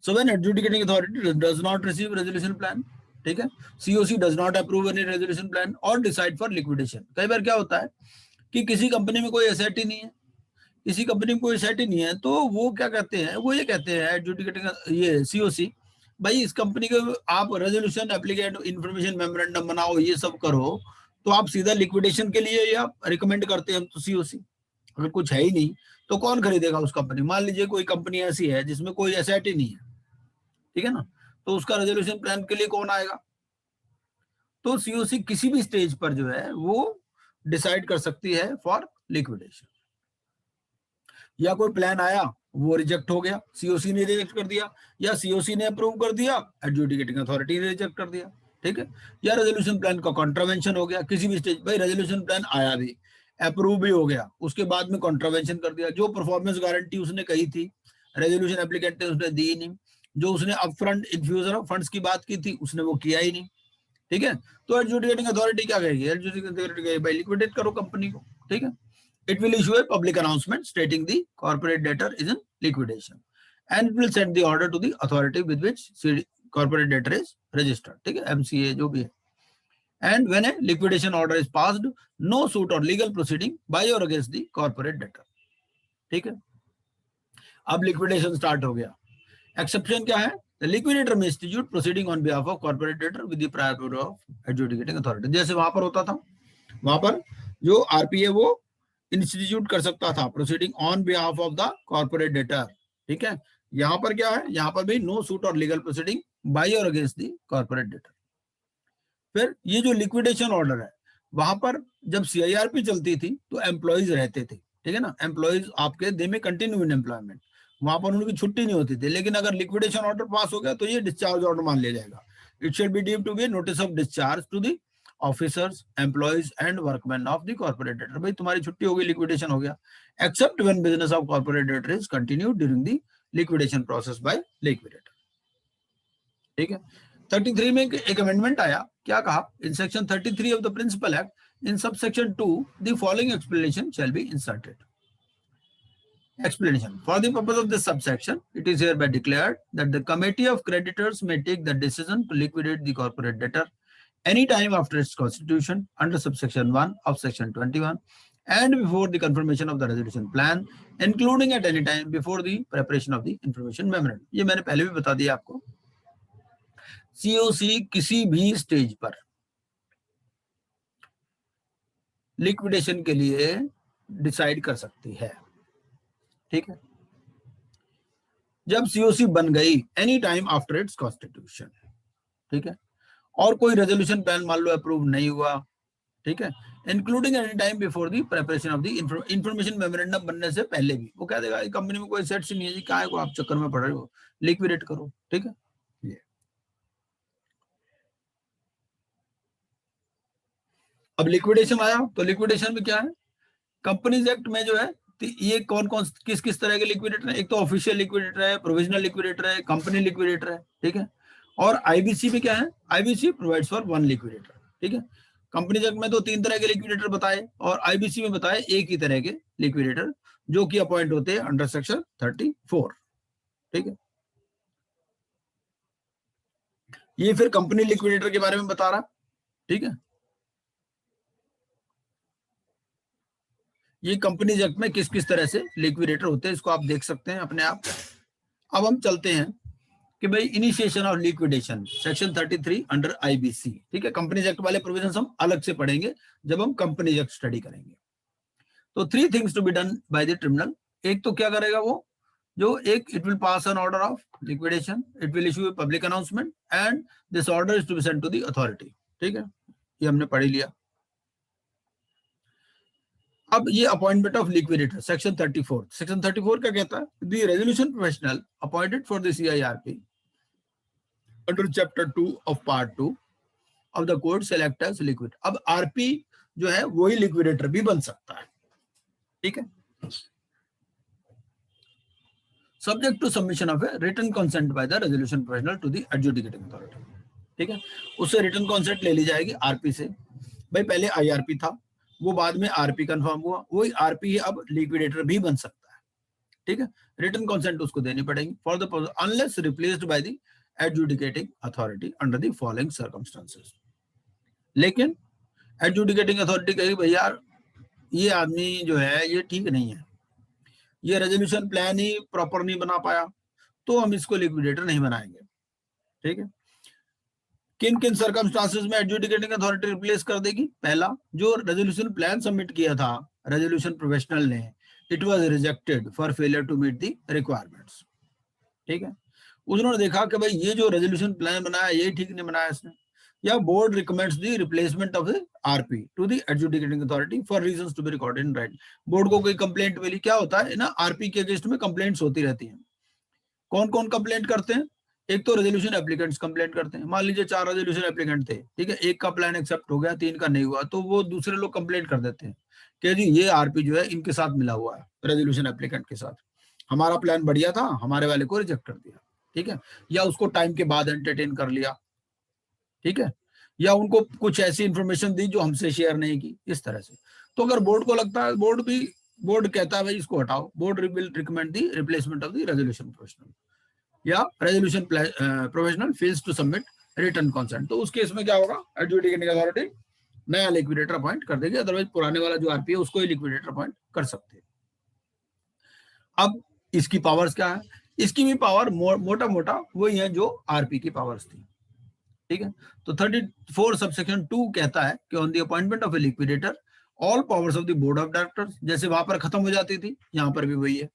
So when adjudicating authority does not receive resolution plan, ठीक है, COC does not approve any resolution plan और डिसाइड फॉर लिक्विडेशन. कई बार क्या होता है कि किसी कंपनी में कोई एसेट ही नहीं है, किसी कंपनी में कोई एसेट ही नहीं है, तो वो क्या कहते हैं, वो ये कहते हैं एडजुडिकेटिंग, ये सीओसी, भाई इस कंपनी के आप रेजोल्यूशन एप्लीकेट इंफॉर्मेशन मेमोरेंडम बनाओ, ये सब करो, तो आप सीधा लिक्विडेशन के लिए या रिकमेंड करते हैं तो सीओसी. अगर कुछ है ही नहीं तो कौन खरीदेगा उस कंपनी. मान लीजिए कोई कंपनी ऐसी है जिसमें कोई एसेट ही नहीं है, ठीक है ना, तो उसका रेजोल्यूशन प्लान के लिए कौन आएगा. तो सीओसी किसी भी स्टेज पर जो है वो डिसाइड कर सकती है फॉर लिक्विडेशन. या कोई प्लान आया वो रिजेक्ट हो गया, सीओसी ने रिजेक्ट कर दिया, या सीओसी ने अप्रूव कर दिया, एडजुडिकेटिंग अथॉरिटी ने रिजेक्ट कर दिया, ठीक है. या रेजोल्यूशन प्लान का कॉन्ट्रावेंशन हो गया किसी भी स्टेज. भाई रेजोल्यूशन प्लान आया भी, अप्रूव भी हो गया, उसके बाद में कॉन्ट्रावेंशन कर दिया, जो परफॉर्मेंस गारंटी उसने कही थी रेजोल्यूशन एप्लीकेंट ने उसने दी नहीं, जो उसने अपफ्रंट इन्फ्यूजन ऑफ फंड्स की बात की थी उसने वो किया ही नहीं, ठीक है. तो एडजुडिकेटिंग अथॉरिटी क्या कहेगी, एडजुडिकेटिंग अथॉरिटी कहेगी भाई लिक्विडेट करो कंपनी को, ठीक है. It will issue a public announcement stating the corporate debtor is in liquidation, and it will send the order to the authority with which corporate debtor is registered, ठीक है, MCA जो भी है. And when a liquidation order is passed, no suit or legal proceeding by or against the corporate debtor, ठीक है. अब लिक्विडेशन स्टार्ट हो गया. एक्सेप्शन क्या है, the liquidator may institute proceeding on behalf of corporate debtor with the prior approval of adjudicating authority. जैसे वहां पर होता था, वहां पर जो आरपी है वो इंस्टीट्यूट कर सकता था proceeding on behalf of the corporate debtor, ठीक है. यहां पर क्या है, यहां पर भी नो सूट और लीगल प्रोसीडिंग बाय और अगेंस्ट द कॉर्पोरेट डेटर. फिर ये जो लिक्विडेशन ऑर्डर है, वहां पर जब सीआईआरपी चलती थी तो एम्प्लॉइज रहते थे, ठीक है ना, एम्प्लॉइज आपके दे में कंटिन्यू इन एम्प्लॉयमेंट, वहां पर उनकी छुट्टी नहीं होती थी. लेकिन अगर लिक्विडेशन ऑर्डर पास हो गया तो ये डिस्चार्ज ऑर्डर मान लिया जाएगा. It should be deemed to be notice of discharge to the officers, employees and workmen of the corporate debtor. भाई तुम्हारी छुट्टी हो गई, लिक्विडेशन हो गया, except when business of corporate debtor is continued during the liquidation process by liquidator, ठीक है. 33 में एक अमेंडमेंट आया, क्या कहा, in section 33 of the principal act in subsection 2 the following explanation shall be inserted. Explanation. For the purpose of this subsection, it is hereby declared that the committee of creditors may take the decision to liquidate the corporate debtor any time after its constitution under subsection 1 of section 21 and before the confirmation of the resolution plan, including at any time before the preparation of the information memorandum. ये मैंने पहले भी बता दिया आपको. सीओसी किसी भी स्टेज पर लिक्विडेशन के लिए डिसाइड कर सकती है, ठीक है. जब सीओसी बन गई any time after it's constitution, ठीक है, और कोई रेजोल्यूशन प्लान मान लो अप्रूव नहीं हुआ, ठीक है, including any time before the preparation of the information memorandum बनने से पहले भी, वो कह देगा कंपनी में कोई सेट्स नहीं है जी, क्या है को आप चक्कर में पड़ रहे हो, लिक्विडेट करो, ठीक है. ये अब लिक्विडेशन आया तो लिक्विडेशन में क्या है, कंपनीज एक्ट में जो है ये कौन कौन किस किस तरह के लिक्विडेटर है. एक तो ऑफिशियल लिक्विडेटर है, प्रोविजनल लिक्विडेटर है, कंपनी लिक्विडेटर है, ठीक है. और आईबीसी में क्या है, IBC provides for one liquidator, ठीक है. कंपनी एक्ट में तो 3 तरह के लिक्विडेटर बताए और आईबीसी में बताए एक ही तरह के लिक्विडेटर जो कि अपॉइंट होते हैं अंडर सेक्शन 34, ठीक है. ये फिर कंपनी लिक्विडेटर के बारे में बता रहा, ठीक है. ये कंपनीज एक्ट में किस किस तरह से लिक्विडेटर होते हैं इसको आप देख सकते हैं अपने आप. अब हम चलते हैं कि भाई initiation of liquidation section 33 under IBC, ठीक है. कंपनीज एक्ट वाले प्रोविजंस हम अलग से पढ़ेंगे जब हम कंपनीज एक्ट स्टडी करेंगे. तो 3 things to be done by the tribunal. एक तो क्या करेगा वो, जो एक it will pass an order of liquidation, it will issue a public announcement and this order is to be sent to the authority, ठीक है. ये हमने पढ़ लिया. अब ये appointment of liquidator section 34. Section 34 क्या कहता है, the resolution professional appointed for the CIRP under chapter 2 of part 2 of the code select as liquid. अब आरपी जो है वही लिक्विडेटर भी बन सकता है, ठीक है, subject to submission of a written consent by the resolution professional to the adjudicating authority, ठीक है. उससे रिटन कंसेंट ले ली जाएगी आरपी से भाई पहले आईआरपी था, वो बाद में आरपी कंफर्म हुआ, वही आरपी अब लिक्विडेटर भी बन सकता है, ठीक है। रिटन कंसेंट उसको देनी पड़ेगी for the unless replaced by the adjudicating authority under the following circumstances. लेकिन एडजुडिकेटिंग अथॉरिटी कहेगी भाई यार ये आदमी जो है ये ठीक नहीं है, ये रेजोल्यूशन प्लान ही प्रॉपर नहीं बना पाया, तो हम इसको लिक्विडेटर नहीं बनाएंगे, ठीक है। किन किन सर्कमस्टांसेस में एडजुडिकेटिंग अथॉरिटी रिप्लेस कर देगी? पहला, जो रेजोल्यूशन प्लान सबमिट किया था रेजोल्यूशन प्रोफेशनल ने, it was rejected for failure to meet the requirements, ठीक है। उन्होंने देखा कि भाई ये जो रेजोल्यूशन प्लान बनाया ये ठीक नहीं बनाया इसने, या board recommends the replacement of the RP to the adjudicating authority for reasons to be recorded in write. Board को कोई कंप्लेंट मिली, क्या होता है ना, आरपी के अगेंस्ट में कंप्लेंट्स होती रहती हैं। कौन कौन कंप्लेंट करते हैं? एक तो रेजोल्यूशन एप्लीकेंट्स कंप्लेंट करते हैं। मान लीजिए 4 रेजोल्यूशन एप्लीकेंट थे, ठीक है, एक का प्लान एक्सेप्ट हो गया, 3 का नहीं हुआ, तो वो दूसरे लोग कंप्लेंट कर देते हैं कि जी ये आरपी जो है इनके साथ मिला हुआ है, रेजोल्यूशन एप्लीकेंट के साथ, हमारा प्लान बढ़िया था, हमारे वाले को रिजेक्ट कर दिया, ठीक है, या उसको टाइम के बाद एंटरटेन कर लिया, ठीक है, या उनको कुछ ऐसी इंफॉर्मेशन दी जो हमसे शेयर नहीं की, इस तरह से। तो अगर बोर्ड को लगता है, बोर्ड कहता है भाई इसको हटाओ, board will recommend the replacement of the resolution professional, या resolution professional fails to submit written consent, तो उस केस में क्या होगा, एडजुडिकेटिंग अथॉरिटी नया लिक्विडेटर अपॉइंट कर देगी, अदरवाइज पुराने वाला जो आरपी है उसको ही लिक्विडेटर अपॉइंट कर सकते हैं। अब इसकी पावर्स क्या है? इसकी भी पावर मोटा मोटा वही है जो आरपी की पावर्स थी, ठीक है। तो 34 सबसेक्शन 2 कहता है कि on the appointment of A liquidator all powers of the board of directors, जैसे वहां पर खत्म हो जाती थी, यहाँ पर भी वही है।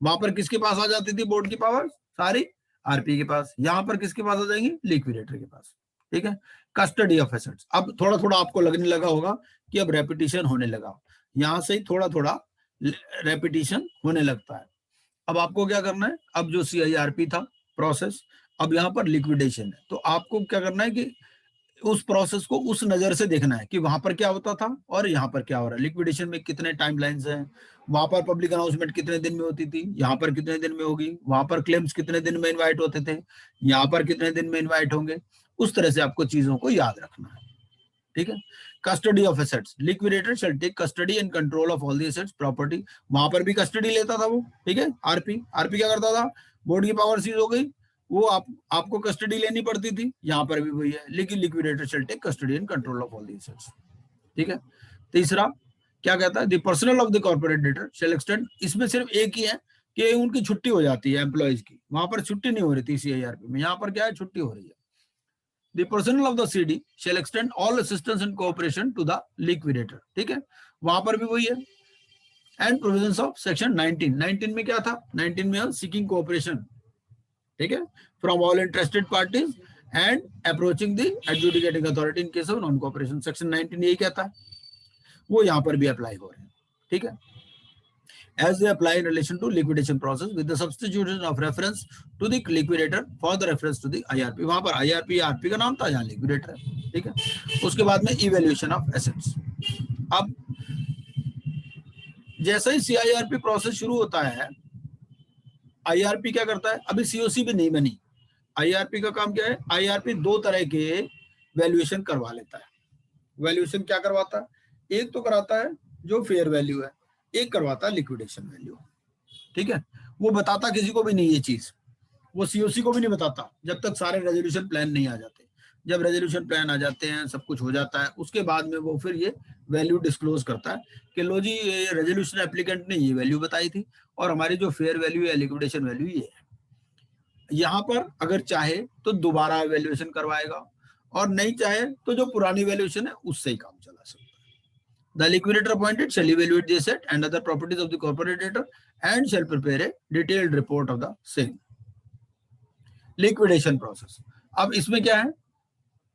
वहां पर किसके पास आ जाती थी बोर्ड की पावर? सारी आरपी के पास। यहाँ पर किसके पास आ जाएंगी? लिक्विडेटर के पास, ठीक है। कस्टडी ऑफ एसेट्स, अब थोड़ा थोड़ा आपको लगने लगा होगा कि अब रेपिटेशन होने लगा, यहां से ही थोड़ा थोड़ा रेपिटेशन होने लगता है। अब आपको क्या करना है, अब जो सीआईआरपी था प्रोसेस, अब यहाँ पर लिक्विडेशन है, तो आपको क्या करना है कि उस प्रोसेस को उस नजर से देखना है कि वहां पर क्या होता था और यहाँ पर क्या हो रहा है। लिक्विडेशन में कितने टाइमलाइंस हैं, वहां पर पब्लिक अनाउंसमेंट कितने दिन में होती थी, यहाँ पर कितने दिन में होगी, वहां पर क्लेम्स कितने दिन में इनवाइट होते थे, यहाँ पर कितने दिन में इनवाइट होंगे, उस तरह से आपको चीजों को याद रखना है, ठीक है। Custody of assets, liquidator shall take custody and control of all the assets property, वहां पर भी कस्टडी लेता था वो, ठीक है। आरपी क्या करता था, बोर्ड की पावर सीज हो गई, वो आपको कस्टडी लेनी पड़ती थी, यहाँ पर भी वही है, लेकिन liquidator shall take custody and control of all the assets, ठीक है। तीसरा क्या कहता है, the personnel of the corporate debtor shall extend, इसमें सिर्फ एक ही है कि उनकी छुट्टी हो जाती है एम्प्लॉयज की, वहां पर छुट्टी नहीं हो रही थी सीआईआरपी में, यहाँ पर क्या है, छुट्टी हो रही है। The personnel of the CD shall extend all assistance and cooperation to the liquidator, ठीक है, वहां पर भी वही है। एंड प्रोविजंस ऑफ सेक्शन 19 में क्या था, 19 में सीकिंग कोऑपरेशन, ठीक है, from all interested parties and approaching the adjudicating authority in case of non cooperation, section 19 यही कहता है, वो यहाँ पर भी अप्लाई हो रहे हैं, ठीक है। as they apply in relation to liquidation process with the substitution of reference to the liquidator for the reference to the IRP, वहां पर IRP आरपी का नाम था, यहाँ लिक्विडेटर है, ठीक है। उसके बाद में इवैल्यूएशन ऑफ एसेट्स, अब जैसे ही सीआईआरपी प्रोसेस शुरू होता है, आईआरपी क्या करता है, अभी सीओसी भी नहीं बनी, आईआरपी का काम क्या है, आईआरपी 2 तरह के वैल्यूएशन करवा लेता है। वैल्यूएशन क्या करवाता है, एक तो कराता है जो फेयर वैल्यू है, एक करवाता है लिक्विडेशन वैल्यू, ठीक है। वो बताता किसी को भी नहीं ये चीज, वो सीओसी को भी नहीं बताता जब तक सारे रेजोल्यूशन प्लान नहीं आ जाते। जब रेजोल्यूशन प्लान आ जाते हैं, सब कुछ हो जाता है, उसके बाद में वो फिर ये वैल्यू डिस्क्लोज करता है कि लो जी ये रेजोल्यूशन एप्लीकेंट ने ये वैल्यू बताई थी और हमारी जो फेयर वैल्यू है लिक्विडेशन वैल्यू ये है। यहाँ पर अगर चाहे तो दोबारा वैल्यूएशन करवाएगा और नहीं चाहे तो जो पुरानी वैल्यूएशन है उससे ही काम चला सकता है। The liquidator appointed shall evaluate the asset and other properties of the corporate debtor and shall prepare a detailed report of the same. Liquidation process. अब इसमें क्या है,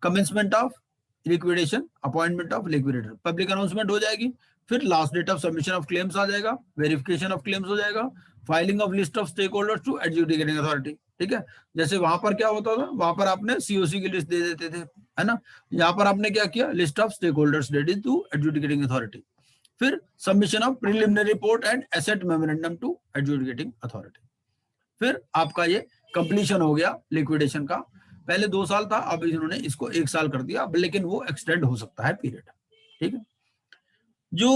commencement of liquidation, appointment of liquidator, public announcement हो जाएगी, फिर last date of submission of claims आ जाएगा, वेरिफिकेशन ऑफ क्लेम्स हो जाएगा, filing of list of stakeholders to adjudicating authority, ठीक है। जैसे वहां पर क्या होता था, वहां पर आपने सीओसी की लिस्ट दे देते थे, है ना, यहाँ पर आपने क्या किया, list of stakeholders dated to adjudicating authority, फिर submission of preliminary report and asset memorandum to adjudicating authority, फिर आपका ये कंप्लीशन हो गया लिक्विडेशन का। पहले 2 साल था, अब इन्होंने इसको 1 साल कर दिया, लेकिन वो एक्सटेंड हो सकता है पीरियड, ठीक है। जो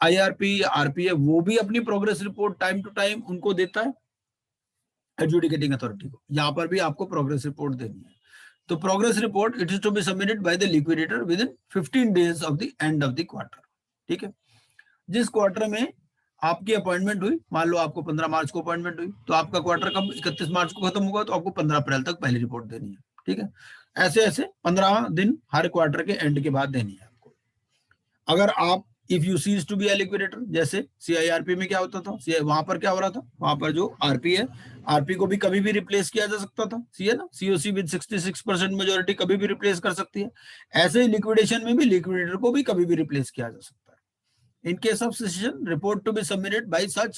IRP या RP है वो भी अपनी progress report time to time उनको देता है एडजुडिकेटिंग अथॉरिटी को। यहाँ पर भी आपको प्रोग्रेस रिपोर्ट देनी है। तो progress report it is to be submitted by the liquidator within 15 days of the end of the quarter. ठीक है। जिस क्वार्टर में आपकी अपॉइंटमेंट हुई, मान लो आपको 15 मार्च को अपॉइंटमेंट हुई, तो आपका क्वार्टर कब 31 मार्च को खत्म होगा, तो आपको 15 अप्रैल तक पहली रिपोर्ट देनी है। ठीक है। ऐसे ऐसे 15 दिन हर क्वार्टर के एंड के बाद देनी है आपको। अगर आप if you cease to be a liquidator, जैसे CIRP में क्या होता था, वहां पर क्या हो रहा था, वहां पर जो RP है, RP को भी कभी भी रिप्लेस किया जा सकता था। सी है ना, COC विद 66% मेजोरिटी कभी भी रिप्लेस कर सकती है। ऐसे ही लिक्विडेशन में भी लिक्विडेटर को भी कभी भी रिप्लेस किया जा सकता है। In case of cessation, report to be submitted by such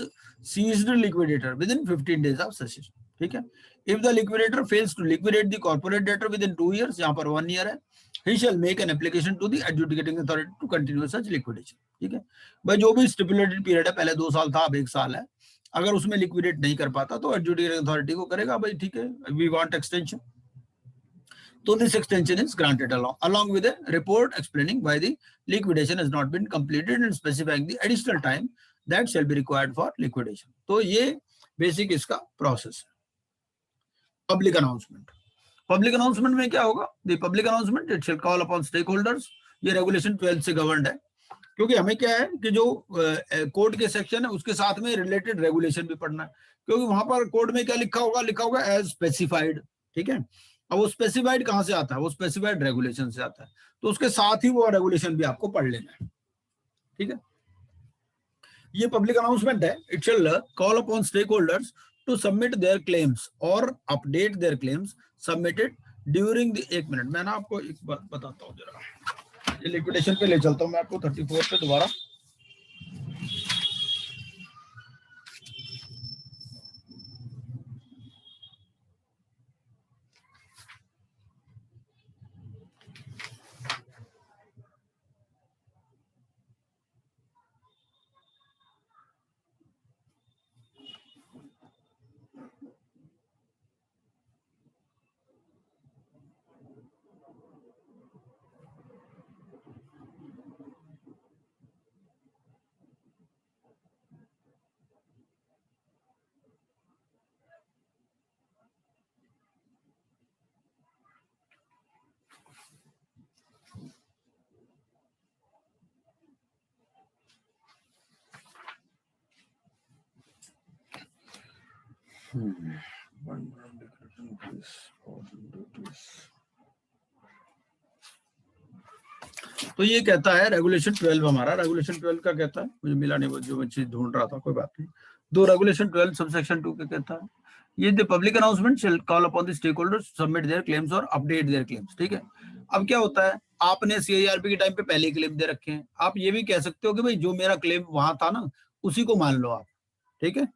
seized liquidator within 15 days of cessation. ठीक है। If the liquidator fails to liquidate the corporate debtor within 2 years, यहाँ पर 1 year है, he shall make an application to the adjudicating authority to continue such liquidation. ठीक है भाई, जो भी स्टिपुलेटेड पीरियड है, पहले 2 साल था, अब 1 साल है, अगर उसमें लिक्विडेट नहीं कर पाता तो एडजुडिकेटिंग अथॉरिटी को करेगा भाई, ठीक है, we want extension, so this extension is granted along with a report explaining why the liquidation has not been completed and specifying the additional time that shall be required for liquidation. तो ये बेसिक इसका प्रोसेस है। पब्लिक अनाउंसमेंट, पब्लिक अनाउंसमेंट में क्या होगा, the public announcement it shall call upon stakeholders. ये रेगुलेशन 12 से गवर्नड है, क्योंकि हमें क्या है कि जो कोड के सेक्शन है उसके साथ में रिलेटेड रेगुलेशन भी पढ़ना है, क्योंकि वहां पर कोड में क्या लिखा होगा एज स्पेसिफाइड। ठीक है। अब वो स्पेसिफाइड कहां से आता है, वो स्पेसिफाइड रेगुलेशन से आता है, तो उसके साथ ही वो रेगुलेशन भी आपको पढ़ लेना है। ठीक है। ये पब्लिक अनाउंसमेंट है, it shall call upon stakeholders to submit their claims और update their claims submitted during the, 1 minute मैं ना आपको एक बात बताता हूँ जरा, ये लिक्विडेशन पे ले चलता हूँ मैं आपको 34 पे दोबारा। तो ये कहता है रेगुलेशन 12 हमारा, रेगुलेशन 12 का कहता है, मुझे मिला नहीं वो जो मैं चीज ढूंढ रहा था, कोई बात नहीं। दो रेगुलेशन 12 सबसेक्शन 2 का कहता है, ये the public announcement shall call upon the stakeholders submit their claims और अपडेट देयर क्लेम्स। ठीक है। अब क्या होता है, आपने CIRP के टाइम पे पहले क्लेम दे रखे हैं, आप ये भी कह सकते हो कि भाई जो मेरा क्लेम वहां था ना उसी को मान लो आप। ठीक है।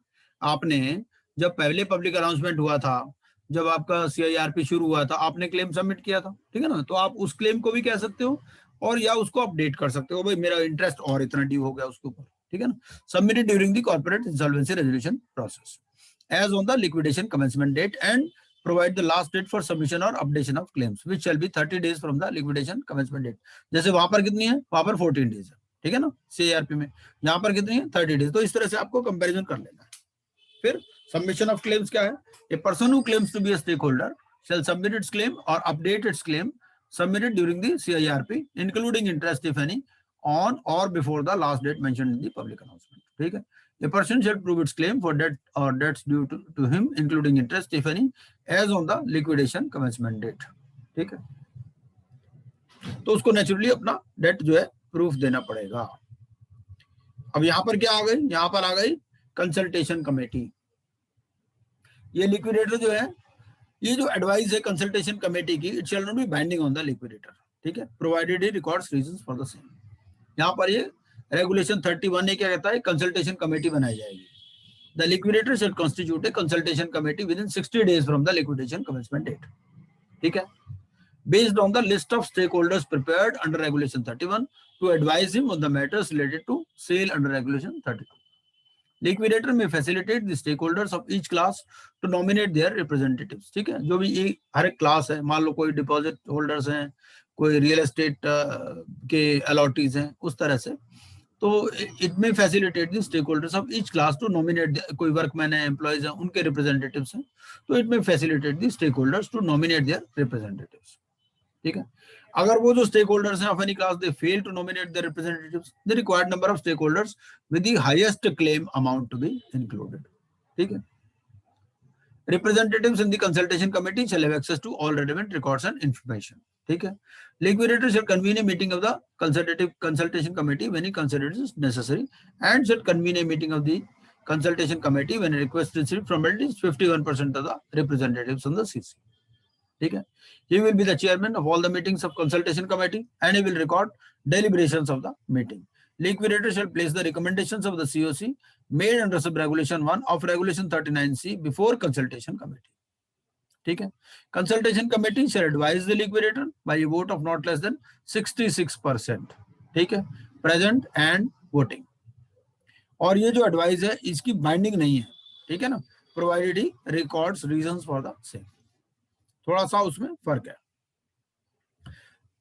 आपने जब पहले पब्लिक अनाउंसमेंट हुआ था, जब आपका CIRP शुरू हुआ था, आपने क्लेम सबमिट किया था, ठीक है ना, तो आप उस क्लेम को भी कह सकते हो और या उसको अपडेट कर सकते हो, भाई मेरा इंटरेस्ट और इतना ड्यू हो गया उसके ऊपर। ठीक है ना। Submitted during the corporate insolvency resolution process as on the liquidation commencement date and provide the last date for submission और updation of claims which shall be 30 days from the liquidation commencement date. जैसे वहां पर कितनी है, वहां पर 14 डेज है, ठीक है ना, CIRP में, यहाँ पर कितनी है, 30 डेज। तो इस तरह से आपको कंपेरिजन कर लेना है। फिर सबमिशन ऑफ क्लेम्स क्या है, a person who claims to be a stakeholder shall submit its claim or update its claim submitted during the CIRP including interest if any on or before the last date mentioned in the public announcement. ठीक है। A person shall prove its claim for debt or debts due to him including interest if any as on the liquidation commencement date. ठीक है। तो उसको नेचुरली अपना डेट जो है प्रूफ देना पड़ेगा। अब यहाँ पर क्या आ गई, यहाँ पर आ गई कंसल्टेशन कमेटी। ये लिक्विडेटर जो है, ये जो एडवाइस है कंसल्टेशन कमेटी की, it shall not be binding on the liquidator. ठीक है। Provided he records reasons for the same. यहाँ पर ये रेगुलेशन 31 ने क्या कहता है, कंसल्टेशन कमेटी बनाई जाएगी। The liquidator shall constitute a consultation committee within 60 days from the liquidation commencement date. ठीक है। Based on the list of stakeholders prepared under regulation 31 to advise him on the matters related to sale under regulation 32। Liquidator may facilitate the stakeholders of each class to nominate their representatives. ठीक है। जो भी हर एक क्लास है, मान लो कोई डिपॉजिट होल्डर्स हैं, कोई रियल एस्टेट के अलॉटीज हैं, उस तरह से। तो it may facilitate the stakeholders of each class to nominate, कोई वर्कमैन है, एम्प्लॉयज हैं, उनके रिप्रेजेंटेटिव्स हैं, तो it may facilitate the stakeholders to nominate their representatives. ठीक है। अगर वो जो स्टेक होल्डर्स हैं of any class they fail to nominate the representatives, the required number of stakeholders with the highest claim amount to be included. ठीक है। Representatives in the consultation committee shall have access to all relevant records and information. ठीक है। Liquidator shall convene a meeting of the consultation committee when he considers it necessary, and shall convene a meeting of the consultation committee when a request is received from at least 51% of the representatives on the CC. ठीक है। He will be the chairman of all the meetings of consultation committee and he will record deliberations of the meeting. Liquidator shall place the recommendations of the COC made under sub regulation 1 of regulation 39C before consultation committee. ठीक है। Consultation committee shall advise the liquidator by a vote of not less than 66%. ठीक है, present and voting. और ये जो एडवाइस है इसकी बाइंडिंग नहीं है, ठीक है ना, provided he records reasons for the same. थोड़ा सा उसमें फर्क है।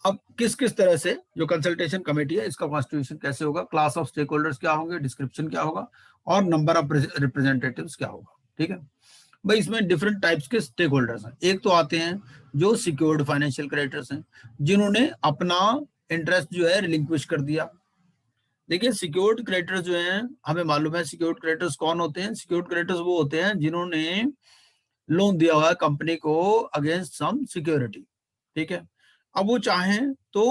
अब किस किस तरह से जो कंसल्टेशन कमेटी है इसका कॉन्स्टिट्यूशन कैसे होगा, क्लास ऑफ स्टेक होल्डर्स क्या होंगे, डिस्क्रिप्शन क्या होगा, और नंबर ऑफ रिप्रेजेंटेटिव्स क्या होगा। ठीक है भाई, इसमें डिफरेंट टाइप्स के स्टेक होल्डर्स हैं। एक तो आते हैं जो सिक्योर्ड फाइनेंशियल क्रेडिटर्स हैं, जिन्होंने अपना इंटरेस्ट जो है रिलिंक्विश कर दिया। देखिए सिक्योर्ड क्रेडिटर्स जो हैं, हमें मालूम है सिक्योर्ड क्रेडिटर्स कौन होते हैं। सिक्योर्ड क्रेडिटर्स वो होते हैं जिन्होंने लोन दिया हुआ है कंपनी को अगेंस्ट सम सिक्योरिटी। ठीक है, अब वो चाहें तो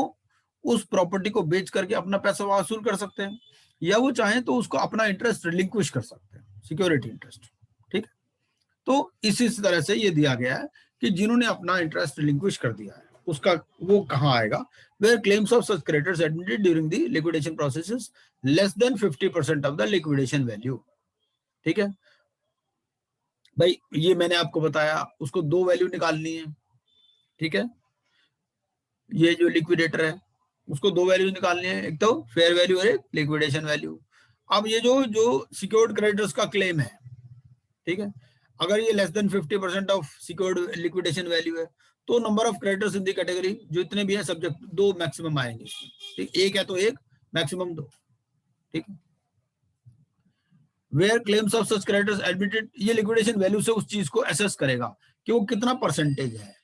उस प्रॉपर्टी को बेच करके अपना पैसा वसूल कर सकते हैं, या वो चाहें तो उसको अपना इंटरेस्ट रिलिंक्विश कर सकते हैं, सिक्योरिटी इंटरेस्ट। ठीक है, तो इसी तरह से ये दिया गया है कि जिन्होंने अपना इंटरेस्ट रिलिंक्विश कर दिया है उसका वो कहाँ आएगा, where claims of such creditors admitted during the liquidation process less than 50% of the liquidation value. ठीक है भाई, ये मैंने आपको बताया, उसको दो वैल्यू निकालनी है। ठीक है, ये जो लिक्विडेटर है उसको दो वैल्यू निकालनी है, एक तो फेयर वैल्यू और एक लिक्विडेशन वैल्यू। अब ये जो सिक्योर्ड क्रेडिटर्स का क्लेम है, ठीक है, अगर ये less than 50% of secured liquidation value है तो number of creditors in the category जो इतने भी हैं सब्जेक्ट दो मैक्सिमम आएंगे इसमें। ठीक, एक है तो एक, मैक्सिमम दो। ठीक है, where claims of such creditors admitted, ये लिक्विडेशन वैल्यू से उस चीज को एसेस करेगा कि वो कितना परसेंटेज है।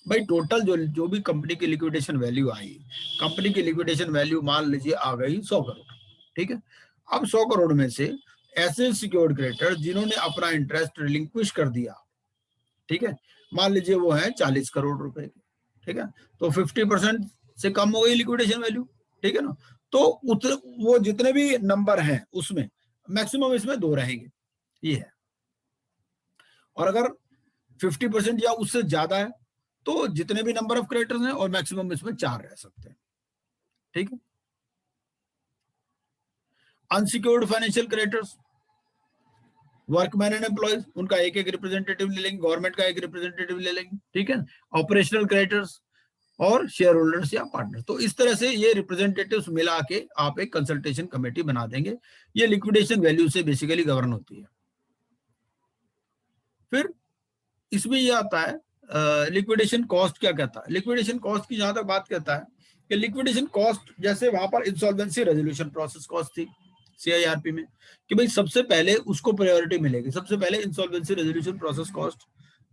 भाई टोटल जो भी कंपनी की लिक्विडेशन वैल्यू आई, कंपनी की लिक्विडेशन वैल्यू मान लीजिए आ गई 100 करोड़। ठीक है, अब 100 करोड़ में से ऐसे सिक्योर्ड क्रेडिटर जिन्होंने अपना इंटरेस्ट रिलिंक्विश कर दिया, ठीक है, मान लीजिए वो है 40 करोड़ रुपए के। ठीक है, तो 50% से कम हो गई लिक्विडेशन वैल्यू। ठीक है ना, तो वो जितने भी नंबर हैं उसमें मैक्सिमम इसमें दो रहेंगे, ये है। और अगर 50% या उससे ज्यादा है तो जितने भी नंबर ऑफ क्रेडिटर्स हैं और मैक्सिमम इसमें 4 रह सकते हैं। ठीक है, unsecured financial creditors, workman and employees, उनका एक एक रिप्रेजेंटेटिव ले लेंगे, गवर्नमेंट का एक रिप्रेजेंटेटिव ले लेंगे। ठीक है, ऑपरेशनल क्रेडिटर्स और शेयर होल्डर्स या पार्टनर। तो इस तरह से ये रिप्रेजेंटेटिव्स मिला के आप एक कंसल्टेशन कमेटी बना देंगे। ये लिक्विडेशन वैल्यू से बेसिकली गवर्न होती है। फिर इसमें ये आता है लिक्विडेशन कॉस्ट क्या कहता है। लिक्विडेशन कॉस्ट की जहां तक बात कहता है कि लिक्विडेशन कॉस्ट, जैसे वहां पर इंसॉल्वेंसी रेजोल्यूशन प्रोसेस कॉस्ट थी सीआईआरपी में, कि भाई सबसे पहले उसको प्रायोरिटी मिलेगी, सबसे पहले insolvency resolution process cost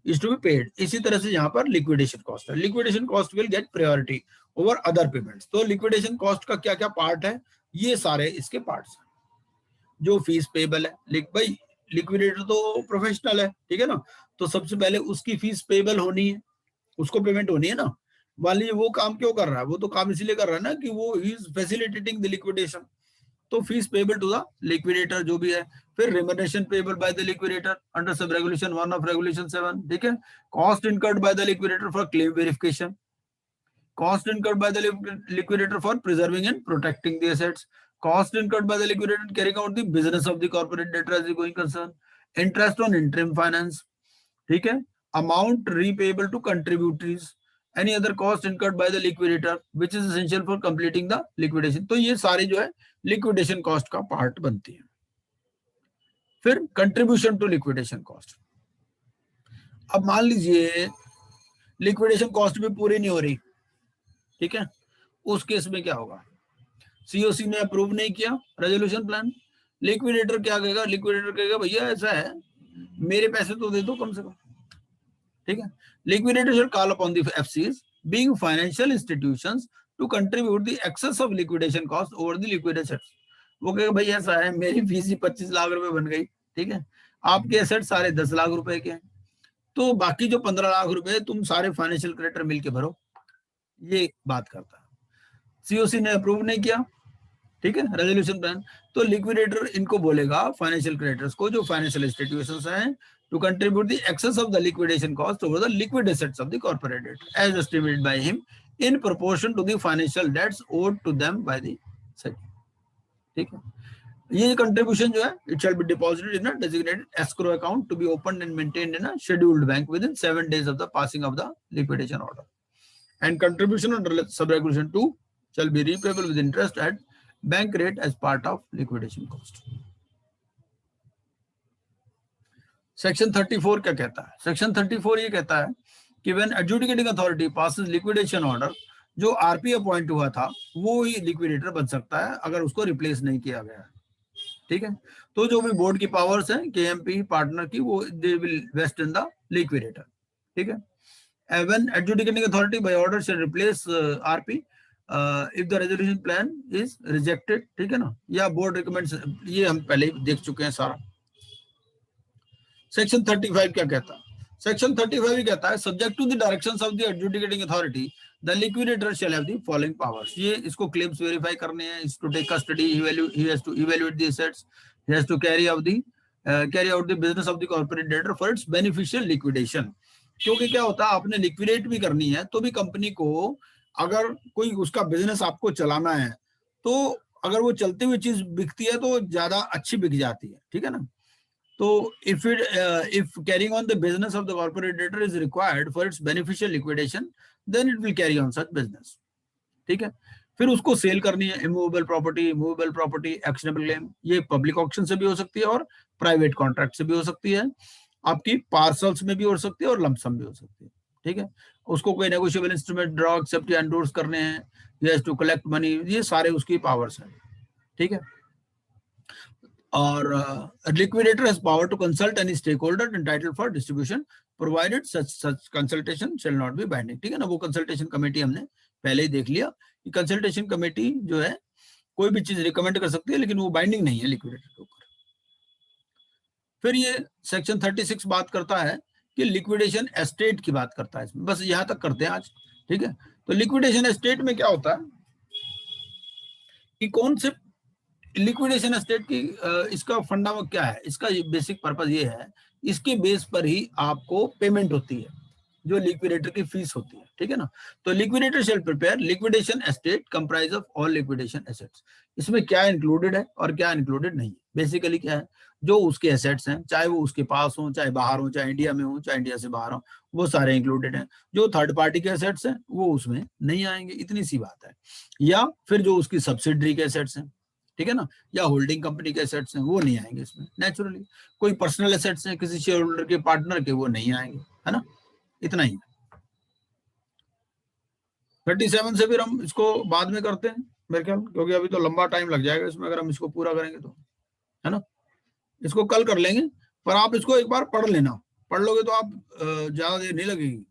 is to be paid. इसी तरह से यहाँ पर लिक्विडेशन कॉस्ट है, liquidation cost will get priority over other payments. तो लिक्विडेशन कॉस्ट का क्या क्या पार्ट है, ये सारे इसके पार्ट्स हैं। जो फीस पेबल है, भाई लिक्विडेटर तो प्रोफेशनल है, ठीक है ना, तो सबसे पहले उसकी फीस पेबल होनी है, उसको पेमेंट होनी है ना। मान लीजिए वो काम क्यों कर रहा है, वो तो काम इसीलिए कर रहा है ना कि वो ही इज फैसिलिटेटिंग द लिक्विडेशन, तो fees payable to the liquidator जो भी है। फिर remuneration payable by the liquidator under sub regulation 1 of regulation 7। ठीक है, cost incurred by the liquidator for claim verification, cost incurred by the liquidator for preserving and protecting the assets, cost incurred by the liquidator in carrying out the business of the corporate debtor as a going concern, interest on interim finance, ठीक है, amount repayable to contributors, any other cost incurred by the liquidator which is essential for completing the liquidation। तो ये सारे जो है liquidation cost का part बनती है। फिर contribution to liquidation cost, अब मान लीजिए liquidation cost भी पूरी नहीं हो रही, ठीक है, उस केस में क्या होगा, सीओसी ने अप्रूव नहीं किया रेजोल्यूशन प्लान, लिक्विडेटर क्या कहेगा, लिक्विडेटर कहेगा भैया ऐसा है मेरे पैसे तो दे दो कम से कम, ठीक है। Liquidator should call upon the FCs being financial institutions to contribute the excess of liquidation cost over the liquid assets. वो कहेगा भाई ऐसा है मेरी फीस ही 25 लाख रुपए बन गई, ठीक है, आपके एसेट सारे 10 लाख रुपए के हैं, तो बाकी जो 15 लाख रुपए तुम सारे फाइनेंशियल क्रेडिटर मिलके भरो, ये बात करता है। सीओसी ने अप्रूव नहीं किया, ठीक है, रेजोल्यूशन प्लान, तो लिक्विडेटर इनको बोलेगा फाइनेंशियल क्रेडिटर्स को जो फाइनेंशियल इंस्टीट्यूशंस हैं to contribute the excess of the liquidation cost over the liquid assets of the corporate debtor as estimated by him in proportion to the financial debts owed to them by the SEBI, ठीक है। ये कंट्रीब्यूशन जो है it shall be deposited in a designated escrow account to be opened and maintained in a scheduled bank within 7 days of the passing of the liquidation order, and contribution under sub-regulation 2 shall be repayable with interest at bank rate as part of liquidation cost. Section 34 क्या कहता है, सेक्शन 34 ये कहता है कि when adjudicating authority passes liquidation order, जो आरपी अपॉइंट हुआ था वो ही लिक्विडेटर बन सकता है अगर उसको रिप्लेस नहीं किया गया है, ठीक है। तो जो भी बोर्ड की पावर्स हैं केएमपी पार्टनर की, वो they will vest in the liquidator, ठीक है। When adjudicating authority by order shall replace RP if the resolution plan is rejected, ठीक है ना, या बोर्ड रिकमेंड्स, ये हम पहले ही देख चुके हैं सारा। सेक्शन 35 क्या कहता है, सेक्शन 35 ही कहता है subject to the directions of the adjudicating authority the liquidator shall have the following powers. ये इसको क्लेम्स वेरीफाई करने हैं, is to take custody, he has to evaluate the assets, he has to carry out the business of the corporate debtor for its beneficial liquidation. क्योंकि क्या होता है आपने लिक्विडेट भी करनी है तो भी कंपनी को अगर कोई उसका बिजनेस आपको चलाना है तो अगर वो चलती हुई चीज बिकती है तो ज्यादा अच्छी बिक जाती है, ठीक है ना। तो if carrying on the business of the corporate debtor is required for its beneficial liquidation, then it will carry on such business, ठीक है। फिर उसको सेल करनी है, इमूवेबल प्रॉपर्टी, एक्शनेबल क्लेम, ये पब्लिक ऑक्शन से भी हो सकती है और प्राइवेट कॉन्ट्रैक्ट से भी हो सकती है, आपकी पार्सल्स में भी हो सकती है और लमसम भी हो सकती है, ठीक है। उसको कोई नेगोशिएबल इंस्ट्रूमेंट ड्रॉ एक्सेप्ट या एंडोर्स करने हैं, he has to collect money, ये सारे उसकी पावर्स हैं, ठीक है। और liquidator has power to consult any stakeholder entitled for distribution provided such consultation shall not be binding, ठीक है ना। वो कंसल्टेशन कमेटी हमने पहले ही देख लिया कि कंसल्टेशन कमेटी जो है कोई भी चीज रिकमेंड कर सकती है लेकिन वो बाइंडिंग नहीं है लिक्विडेटर के ऊपर। फिर ये सेक्शन 36 बात करता है कि लिक्विडेशन एस्टेट की बात करता है, इसमें बस यहां तक करते हैं आज, ठीक है। तो लिक्विडेशन एस्टेट में क्या होता है कि कौन से लिक्विडेशन एस्टेट की इसका फंडा क्या है, इसका बेसिक पर्पस ये है, इसके बेस पर ही आपको पेमेंट होती है जो लिक्विडेटर की फीस होती है, ठीक है ना। तो liquidator shall prepare liquidation estate comprise of all liquidation assets. इसमें क्या इंक्लूडेड है और क्या इंक्लूडेड नहीं है, बेसिकली क्या है, जो उसके एसेट्स हैं चाहे वो उसके पास हो, चाहे बाहर हो, चाहे इंडिया में हो, चाहे इंडिया से बाहर हो, वो सारे इंक्लूडेड हैं। जो थर्ड पार्टी के एसेट्स हैं वो उसमें नहीं आएंगे, इतनी सी बात है। या फिर जो उसकी सब्सिडरी के एसेट्स हैं, ठीक है ना, या होल्डिंग कंपनी के एसेट्स हैं वो नहीं आएंगे इसमें नेचुरली। कोई पर्सनल एसेट्स हैं किसी शेयर होल्डर के, पार्टनर के, वो नहीं आएंगे, है ना, इतना ही। 37 से फिर हम इसको बाद में करते हैं मेरे ख्याल, क्योंकि अभी तो लंबा टाइम लग जाएगा इसमें अगर हम इसको पूरा करेंगे तो, है ना। इसको कल कर लेंगे, पर आप इसको एक बार पढ़ लेना, पढ़ लोगे तो आप ज्यादा देर नहीं लगेगी।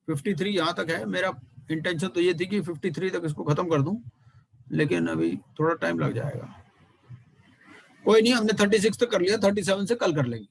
53 यहाँ तक है, मेरा इंटेंशन तो ये थी कि 53 तक इसको खत्म कर दूं, लेकिन अभी थोड़ा टाइम लग जाएगा। कोई नहीं, हमने 36 तक कर लिया, 37 से कल कर लेंगे।